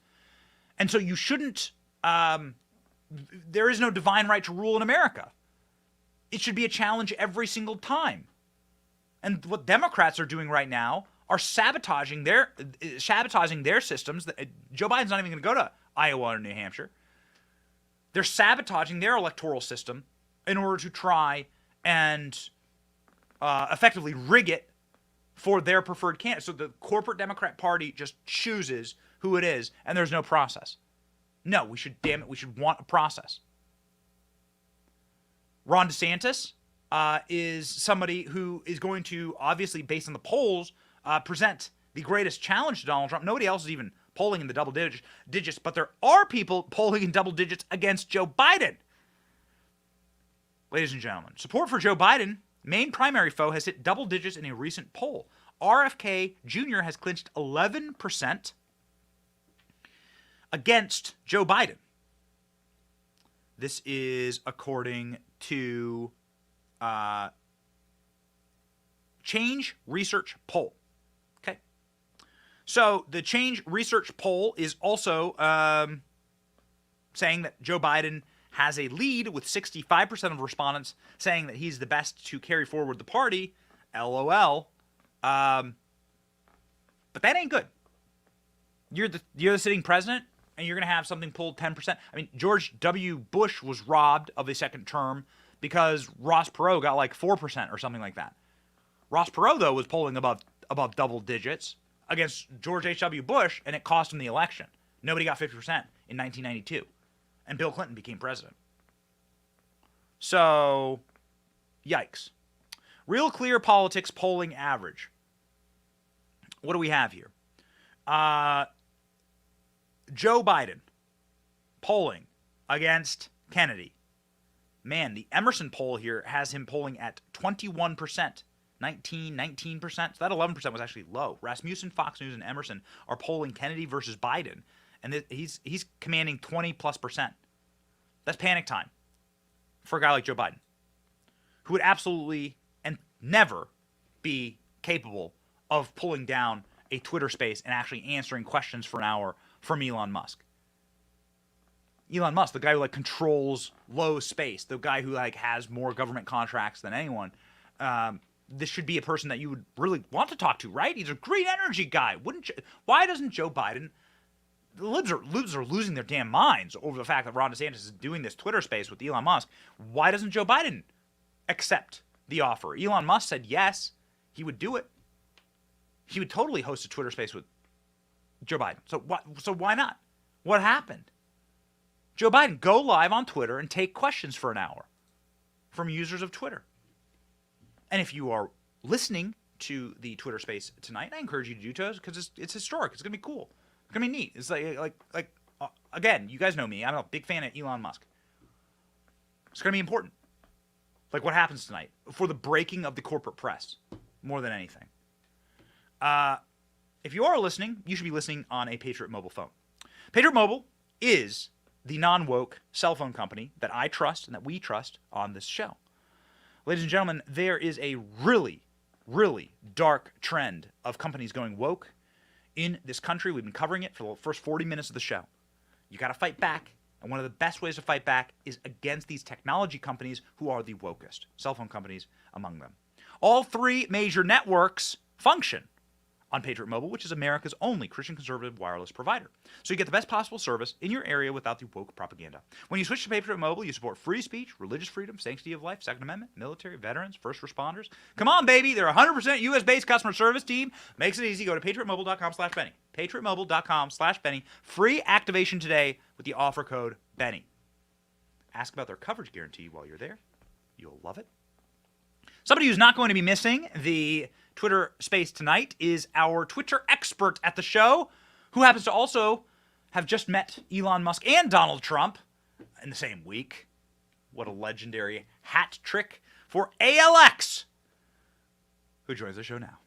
And so you shouldn't, there is no divine right to rule in America. It should be a challenge every single time. And what Democrats are doing right now are sabotaging their systems. Joe Biden's not even going to go to Iowa or New Hampshire. They're sabotaging their electoral system in order to try and effectively rig it for their preferred candidate. So the corporate Democrat Party just chooses who it is, and there's no process. No, we should want a process. Ron DeSantis is somebody who is going to, obviously, based on the polls, present the greatest challenge to Donald Trump. Nobody else is even polling in the double digits, but there are people polling in double digits against Joe Biden. Ladies and gentlemen, support for Joe Biden, main primary foe, has hit double digits in a recent poll. RFK Jr. has clinched 11% against Joe Biden. This is according to Change Research poll. Okay. So the Change Research poll is also saying that Joe Biden has a lead, with 65% of respondents saying that he's the best to carry forward the party. LOL. But that ain't good. You're the sitting president, and you're going to have something pulled 10%. I mean, George W. Bush was robbed of a second term because Ross Perot got like 4% or something like that. Ross Perot, though, was polling above double digits against George H.W. Bush, and it cost him the election. Nobody got 50% in 1992, and Bill Clinton became president. So, yikes. Real Clear Politics polling average. What do we have here? Joe Biden polling against Kennedy. Man, the Emerson poll here has him polling at 21%, 19%. So that 11% was actually low. Rasmussen, Fox News, and Emerson are polling Kennedy versus Biden, and he's commanding 20+%. That's panic time for a guy like Joe Biden, who would absolutely and never be capable of pulling down a Twitter space and actually answering questions for an hour from Elon Musk. Elon Musk, the guy who like controls low space, the guy who like has more government contracts than anyone. This should be a person that you would really want to talk to, right? He's a green energy guy. Why doesn't Joe Biden? The libs are losing their damn minds over the fact that Ron DeSantis is doing this Twitter space with Elon Musk. Why doesn't Joe Biden accept the offer? Elon Musk said yes, he would do it. He would totally host a Twitter space with Joe Biden. So why not? What happened? Joe Biden, go live on Twitter and take questions for an hour from users of Twitter. And if you are listening to the Twitter space tonight, I encourage you to do so because it's historic. It's going to be cool. It's going to be neat. It's like again, you guys know me. I'm a big fan of Elon Musk. It's going to be important. Like what happens tonight for the breaking of the corporate press more than anything. If you are listening, you should be listening on a Patriot Mobile phone. Patriot Mobile is the non-woke cell phone company that I trust and that we trust on this show. Ladies and gentlemen, there is a really, really dark trend of companies going woke in this country. We've been covering it for the first 40 minutes of the show. You got to fight back. And one of the best ways to fight back is against these technology companies who are the wokest, cell phone companies among them. All three major networks function on Patriot Mobile, which is America's only Christian conservative wireless provider. So you get the best possible service in your area without the woke propaganda. When you switch to Patriot Mobile, you support free speech, religious freedom, sanctity of life, Second Amendment, military, veterans, first responders. Come on, baby. They're a 100% U.S.-based customer service team. Makes it easy. Go to patriotmobile.com/Benny. patriotmobile.com/Benny. Free activation today with the offer code Benny. Ask about their coverage guarantee while you're there. You'll love it. Somebody who's not going to be missing the Twitter space tonight is our Twitter expert at the show, who happens to also have just met Elon Musk and Donald Trump in the same week. What a legendary hat trick for ALX, who joins the show now.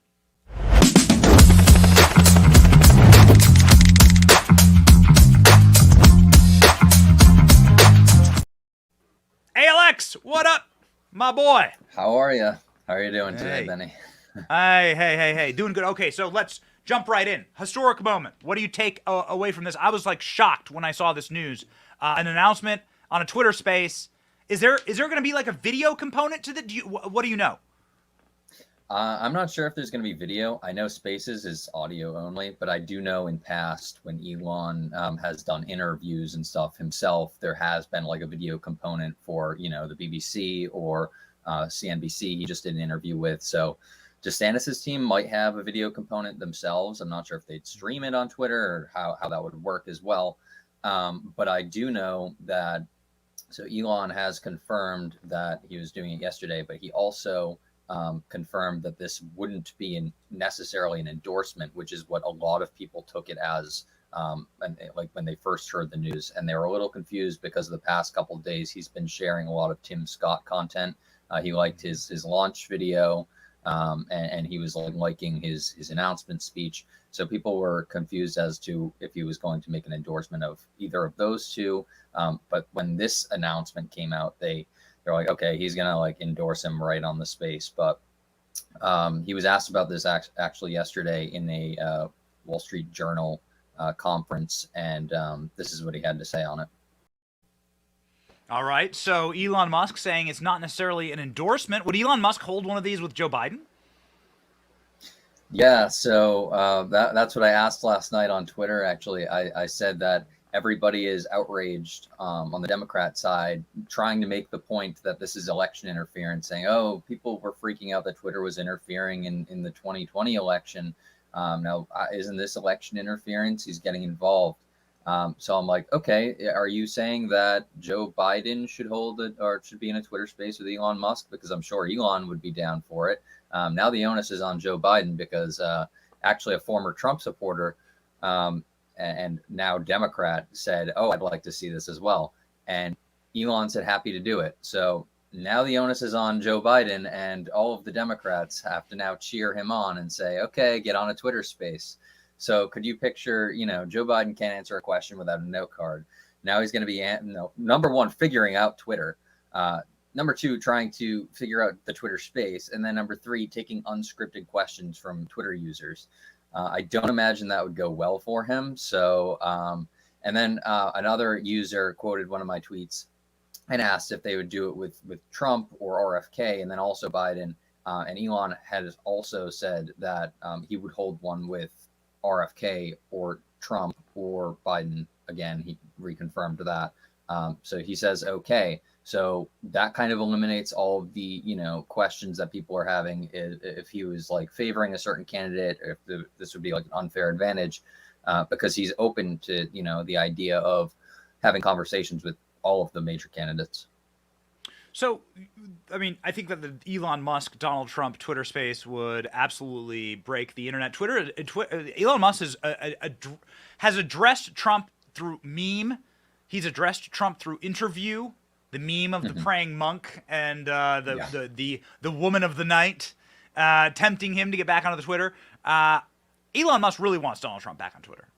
ALX, what up, my boy? How are you? How are you doing today, Benny? Hey. Doing good. Okay, so let's jump right in. Historic moment. What do you take away from this? I was like shocked when I saw this news. An announcement on a Twitter space. Is there going to be like a video component to the? What do you know? I'm not sure if there's going to be video. I know Spaces is audio only, but I do know in past when Elon has done interviews and stuff himself, there has been like a video component for, the BBC or CNBC he just did an interview with. So DeSantis' team might have a video component themselves. I'm not sure if they'd stream it on Twitter or how that would work as well. But I do know that, so Elon has confirmed that he was doing it yesterday, but he also confirmed that this wouldn't be necessarily an endorsement, which is what a lot of people took it as, like when they first heard the news, and they were a little confused because of the past couple of days he's been sharing a lot of Tim Scott content. He liked his launch video, and he was liking his announcement speech. So people were confused as to if he was going to make an endorsement of either of those two. But when this announcement came out, they're like, okay, he's gonna endorse him right on the space. But he was asked about this actually yesterday in a Wall Street Journal conference, and this is what he had to say on it. All right, so Elon Musk saying it's not necessarily an endorsement. Would Elon Musk hold one of these with Joe Biden? Yeah, so that's what I asked last night on Twitter. Actually, I said that everybody is outraged on the Democrat side, trying to make the point that this is election interference, saying, oh, people were freaking out that Twitter was interfering in the 2020 election. Now, isn't this election interference? He's getting involved. So I'm like, okay, are you saying that Joe Biden should hold it or should be in a Twitter space with Elon Musk? Because I'm sure Elon would be down for it. Now the onus is on Joe Biden because actually a former Trump supporter and now Democrat said, oh, I'd like to see this as well. And Elon said happy to do it. So now the onus is on Joe Biden, and all of the Democrats have to now cheer him on and say, okay, get on a Twitter space. So could you picture, Joe Biden can't answer a question without a note card. Now he's going to be, number one, figuring out Twitter. Number two, trying to figure out the Twitter space. And then number three, taking unscripted questions from Twitter users. I don't imagine that would go well for him. So, and then another user quoted one of my tweets and asked if they would do it with Trump or RFK, and then also Biden. And Elon has also said that he would hold one with RFK or Trump or Biden. Again, he reconfirmed that. So he says, okay. So that kind of eliminates all of the, questions that people are having if he was favoring a certain candidate, or if this would be an unfair advantage, because he's open to, the idea of having conversations with all of the major candidates. So, I think that the Elon Musk, Donald Trump Twitter space would absolutely break the internet. Elon Musk has addressed Trump through meme. He's addressed Trump through interview. The meme of the praying monk and the woman of the night tempting him to get back onto the Twitter. Elon Musk really wants Donald Trump back on Twitter.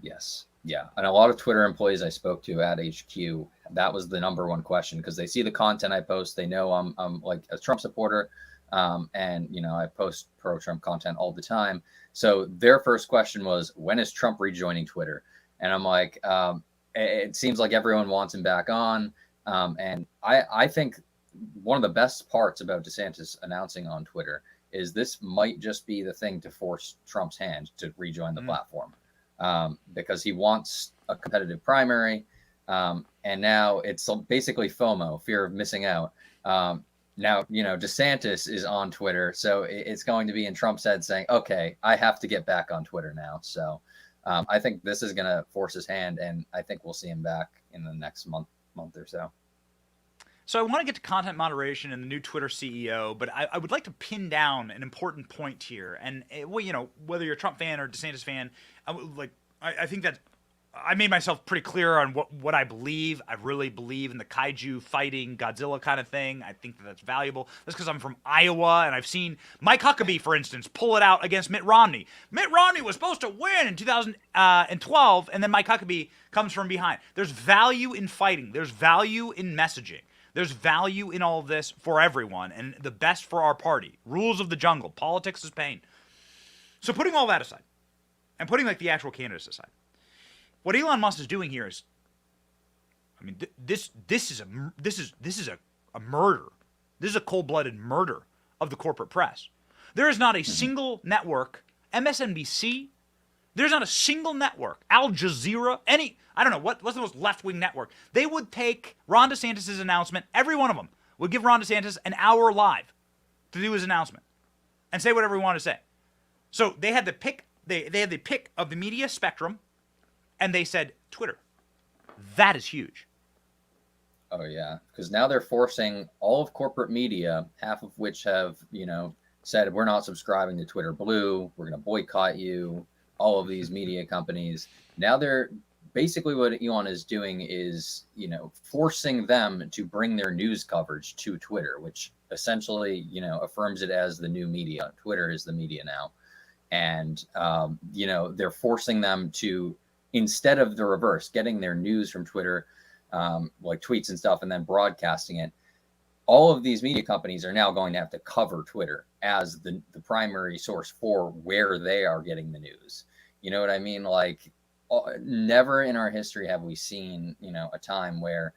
Yes. Yeah. And a lot of Twitter employees I spoke to at HQ, that was the number one question, because they see the content I post. They know I'm like a Trump supporter. And, I post pro-Trump content all the time. So their first question was, when is Trump rejoining Twitter? And I'm like, it seems like everyone wants him back on. And I think one of the best parts about DeSantis announcing on Twitter is this might just be the thing to force Trump's hand to rejoin the platform, because he wants a competitive primary. And now it's basically FOMO, fear of missing out. Now, DeSantis is on Twitter, so it's going to be in Trump's head saying, okay, I have to get back on Twitter now. So I think this is going to force his hand, and I think we'll see him back in the next month or so. So I want to get to content moderation and the new Twitter CEO, but I would like to pin down an important point here. And whether you're a Trump fan or DeSantis fan, I think that I made myself pretty clear on what I believe. I really believe in the kaiju fighting Godzilla kind of thing. I think that that's valuable. That's because I'm from Iowa, and I've seen Mike Huckabee, for instance, pull it out against Mitt Romney. Mitt Romney was supposed to win in 2012, and then Mike Huckabee comes from behind. There's value in fighting. There's value in messaging. There's value in all of this for everyone, and the best for our party. Rules of the jungle. Politics is pain. So putting all that aside, and putting the actual candidates aside, what Elon Musk is doing here is, this is a murder. This is a cold-blooded murder of the corporate press. There is not a single network, MSNBC, there's not a single network, Al Jazeera, I don't know, what's the most left-wing network? They would take Ron DeSantis' announcement, every one of them would give Ron DeSantis an hour live to do his announcement and say whatever he wanted to say. So they had the pick, they had the pick of the media spectrum, and they said Twitter. That is huge. Oh yeah, because now they're forcing all of corporate media, half of which have, said we're not subscribing to Twitter Blue, we're going to boycott you, all of these media companies. Now they're basically, what Elon is doing is, forcing them to bring their news coverage to Twitter, which essentially, affirms it as the new media. Twitter is the media now. And, they're forcing them to, instead of the reverse, getting their news from Twitter, like tweets and stuff, and then broadcasting it, all of these media companies are now going to have to cover Twitter as the primary source for where they are getting the news. You know what I mean? Like, never in our history have we seen, a time where,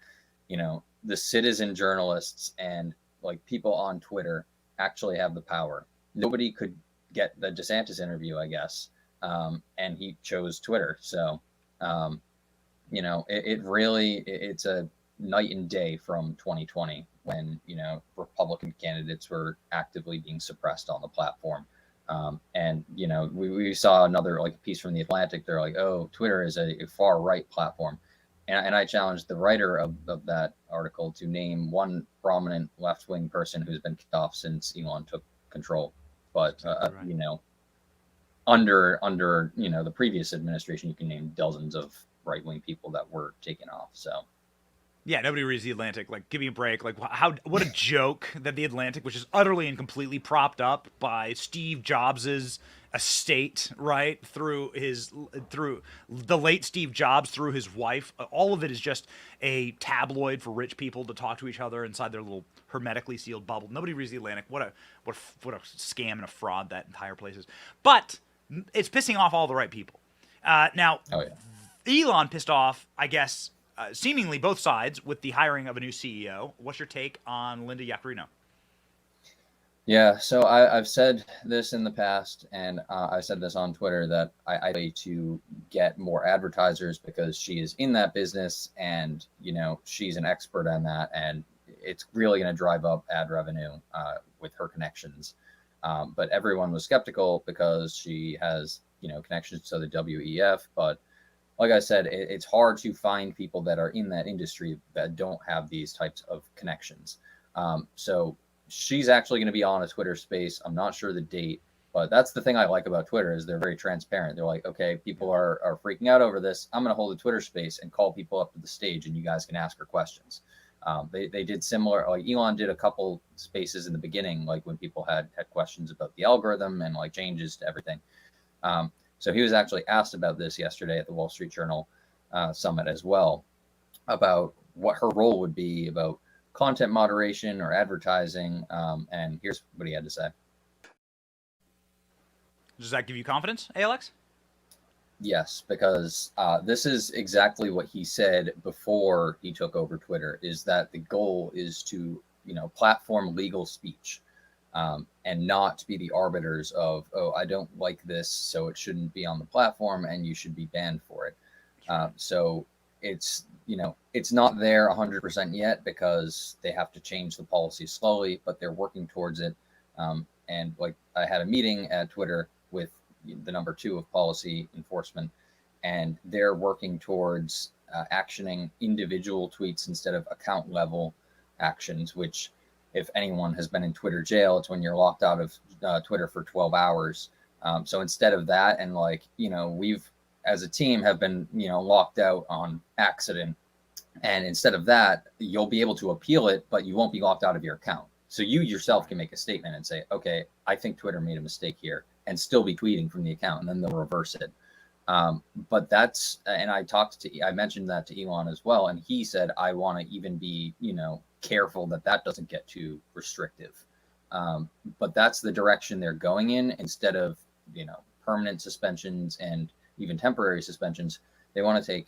the citizen journalists and like people on Twitter actually have the power. Nobody could get the DeSantis interview, I guess. And he chose Twitter. So, it's a night and day from 2020 when, Republican candidates were actively being suppressed on the platform. We saw another piece from The Atlantic. They're like, oh, Twitter is a far right platform. And I challenged the writer of that article to name one prominent left wing person who's been kicked off since Elon took control. But, under the previous administration, you can name dozens of right wing people that were taken off. So. Yeah, nobody reads The Atlantic. Like, give me a break. Like, what a joke that The Atlantic, which is utterly and completely propped up by Steve Jobs's estate, right, through the late Steve Jobs, through his wife. All of it is just a tabloid for rich people to talk to each other inside their little hermetically sealed bubble. Nobody reads The Atlantic. What a scam and a fraud that entire place is. But it's pissing off all the right people. Now, Elon pissed off, I guess, seemingly both sides with the hiring of a new CEO. What's your take on Linda Yaccarino? Yeah, so I've said this in the past, and I said this on Twitter, that I like to get more advertisers because she is in that business and, she's an expert on that, and it's really going to drive up ad revenue with her connections. But everyone was skeptical because she has, connections to the WEF, but like I said, it's hard to find people that are in that industry that don't have these types of connections. So she's actually going to be on a Twitter space. I'm not sure the date, but that's the thing I like about Twitter is they're very transparent. They're like, okay, people are freaking out over this. I'm going to hold a Twitter space and call people up to the stage and you guys can ask her questions. They did similar, like Elon did a couple spaces in the beginning, like when people had questions about the algorithm and like changes to everything. So he was actually asked about this yesterday at the Wall Street Journal summit as well, about what her role would be about content moderation or advertising. And here's what he had to say. Does that give you confidence, Alex? Yes, because this is exactly what he said before he took over Twitter, is that the goal is to, platform legal speech. And not be the arbiters of, oh, I don't like this, so it shouldn't be on the platform and you should be banned for it. So it's, it's not there 100% yet because they have to change the policy slowly, but they're working towards it. And like I had a meeting at Twitter with the number 2 of policy enforcement, and they're working towards actioning individual tweets instead of account level actions, which if anyone has been in Twitter jail, it's when you're locked out of Twitter for 12 hours. So instead of that, and we've as a team have been, locked out on accident. And instead of that, you'll be able to appeal it, but you won't be locked out of your account. So you yourself can make a statement and say, okay, I think Twitter made a mistake here, and still be tweeting from the account, and then they'll reverse it. But that's, and I mentioned that to Elon as well. And he said, I want to even be, careful that doesn't get too restrictive. But that's the direction they're going in. Instead of, permanent suspensions and even temporary suspensions, they want to take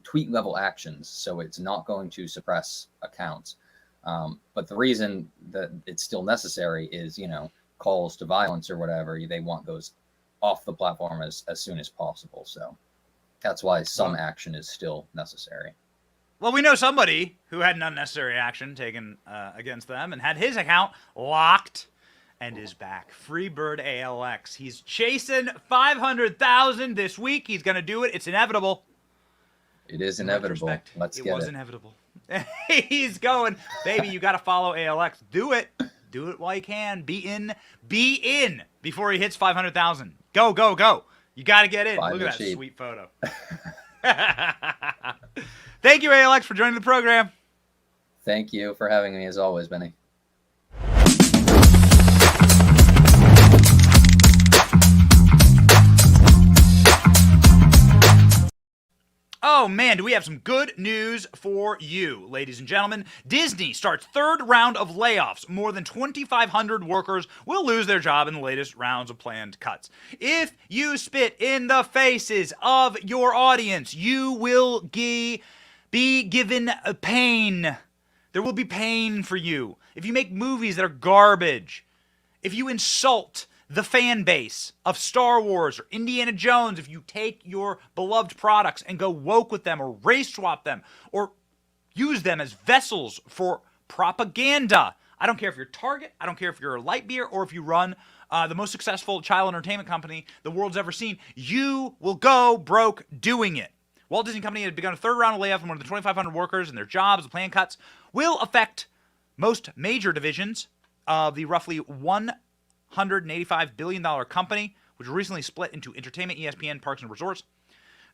tweet level actions. So it's not going to suppress accounts. But the reason that it's still necessary is, calls to violence or whatever, they want those off the platform as soon as possible. So that's why some action is still necessary. Well, we know somebody who had an unnecessary action taken against them and had his account locked and is back. Freebird ALX. He's chasing 500,000 this week. He's going to do it. It's inevitable. It is inevitable. Let's get it. It was inevitable. He's going. Baby, you got to follow ALX. Do it. Do it while you can. Be in before he hits 500,000. Go, go, go. You got to get in. Look at that sweet photo. Thank you, ALX, for joining the program. Thank you for having me, as always, Benny. Oh, man, do we have some good news for you, ladies and gentlemen. Disney starts third round of layoffs. More than 2,500 workers will lose their job in the latest rounds of planned cuts. If you spit in the faces of your audience, you will be given pain. There will be pain for you. If you make movies that are garbage, if you insult the fan base of Star Wars or Indiana Jones, if you take your beloved products and go woke with them or race swap them or use them as vessels for propaganda. I don't care if you're Target, I don't care if you're a light beer, or if you run the most successful child entertainment company the world's ever seen, you will go broke doing it. Walt Disney Company had begun a third round of layoffs of more than 2,500 workers, and their jobs. The planned cuts will affect most major divisions of the roughly $185 billion company, which recently split into entertainment, ESPN, parks, and resorts.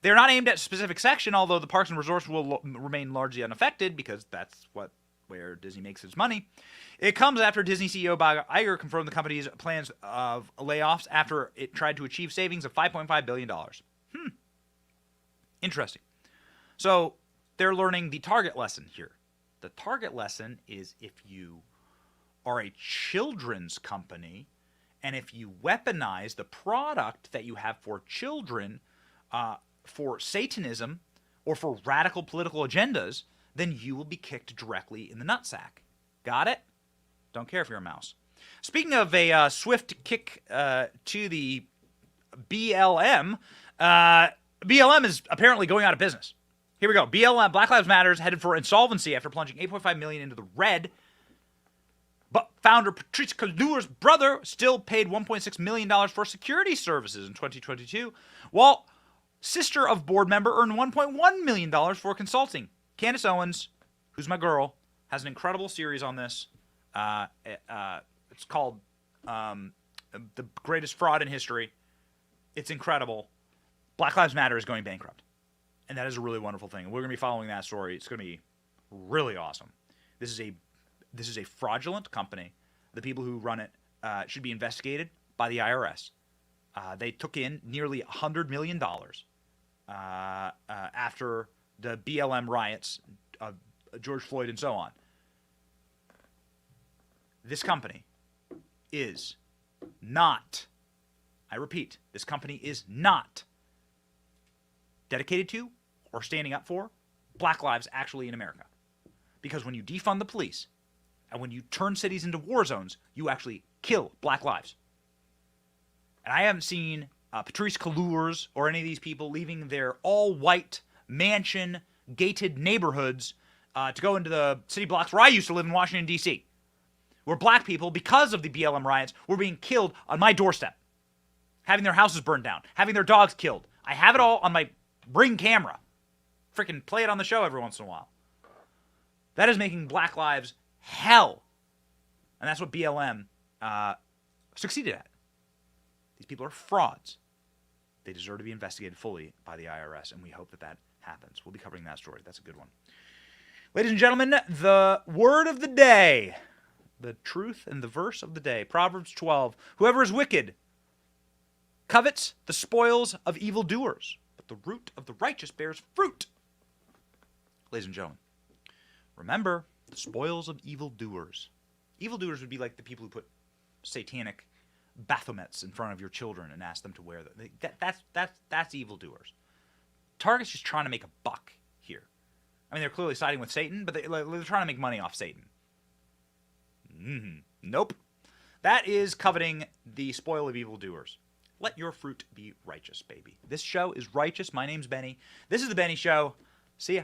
They're not aimed at a specific section, although the parks and resorts will remain largely unaffected because that's where Disney makes its money. It comes after Disney CEO Bob Iger confirmed the company's plans of layoffs after it tried to achieve savings of $5.5 billion. Interesting. So they're learning the target lesson here. The target lesson is if you are a children's company, and if you weaponize the product that you have for children for Satanism or for radical political agendas, then you will be kicked directly in the nutsack. Got it? Don't care if you're a mouse. Speaking of a swift kick to the BLM, BLM is apparently going out of business. Here we go. BLM, Black Lives Matter, is headed for insolvency after plunging $8.5 million into the red. But founder Patrice Couture's brother still paid $1.6 million for security services in 2022, while sister of board member earned $1.1 million for consulting. Candace Owens, who's my girl, has an incredible series on this. It's called The Greatest Fraud in History. It's incredible. Black Lives Matter is going bankrupt. And that is a really wonderful thing. We're going to be following that story. It's going to be really awesome. This is a fraudulent company. The people who run it should be investigated by the IRS. They took in nearly $100 million after the BLM riots, George Floyd and so on. This company is not, I repeat, this company is not dedicated to or standing up for black lives actually in America. Because when you defund the police and when you turn cities into war zones, you actually kill black lives. And I haven't seen Patrice Couture's or any of these people leaving their all-white mansion gated neighborhoods to go into the city blocks where I used to live in Washington, D.C., where black people, because of the BLM riots, were being killed on my doorstep, having their houses burned down, having their dogs killed. I have it all on my Ring camera. Freaking play it on the show every once in a while. That is making black lives hell. And that's what BLM succeeded at. These people are frauds. They deserve to be investigated fully by the IRS, and we hope that that happens. We'll be covering that story. That's a good one. Ladies and gentlemen, the word of the day, the truth and the verse of the day, Proverbs 12. Whoever is wicked covets the spoils of evildoers, but the root of the righteous bears fruit. Ladies and gentlemen, remember the spoils of evildoers. Evildoers would be like the people who put satanic Baphomets in front of your children and ask them to wear them. That's evildoers. Target's just trying to make a buck here. I mean, they're clearly siding with Satan, but they're trying to make money off Satan. Nope. That is coveting the spoil of evildoers. Let your fruit be righteous, baby. This show is righteous. My name's Benny. This is The Benny Show. See ya.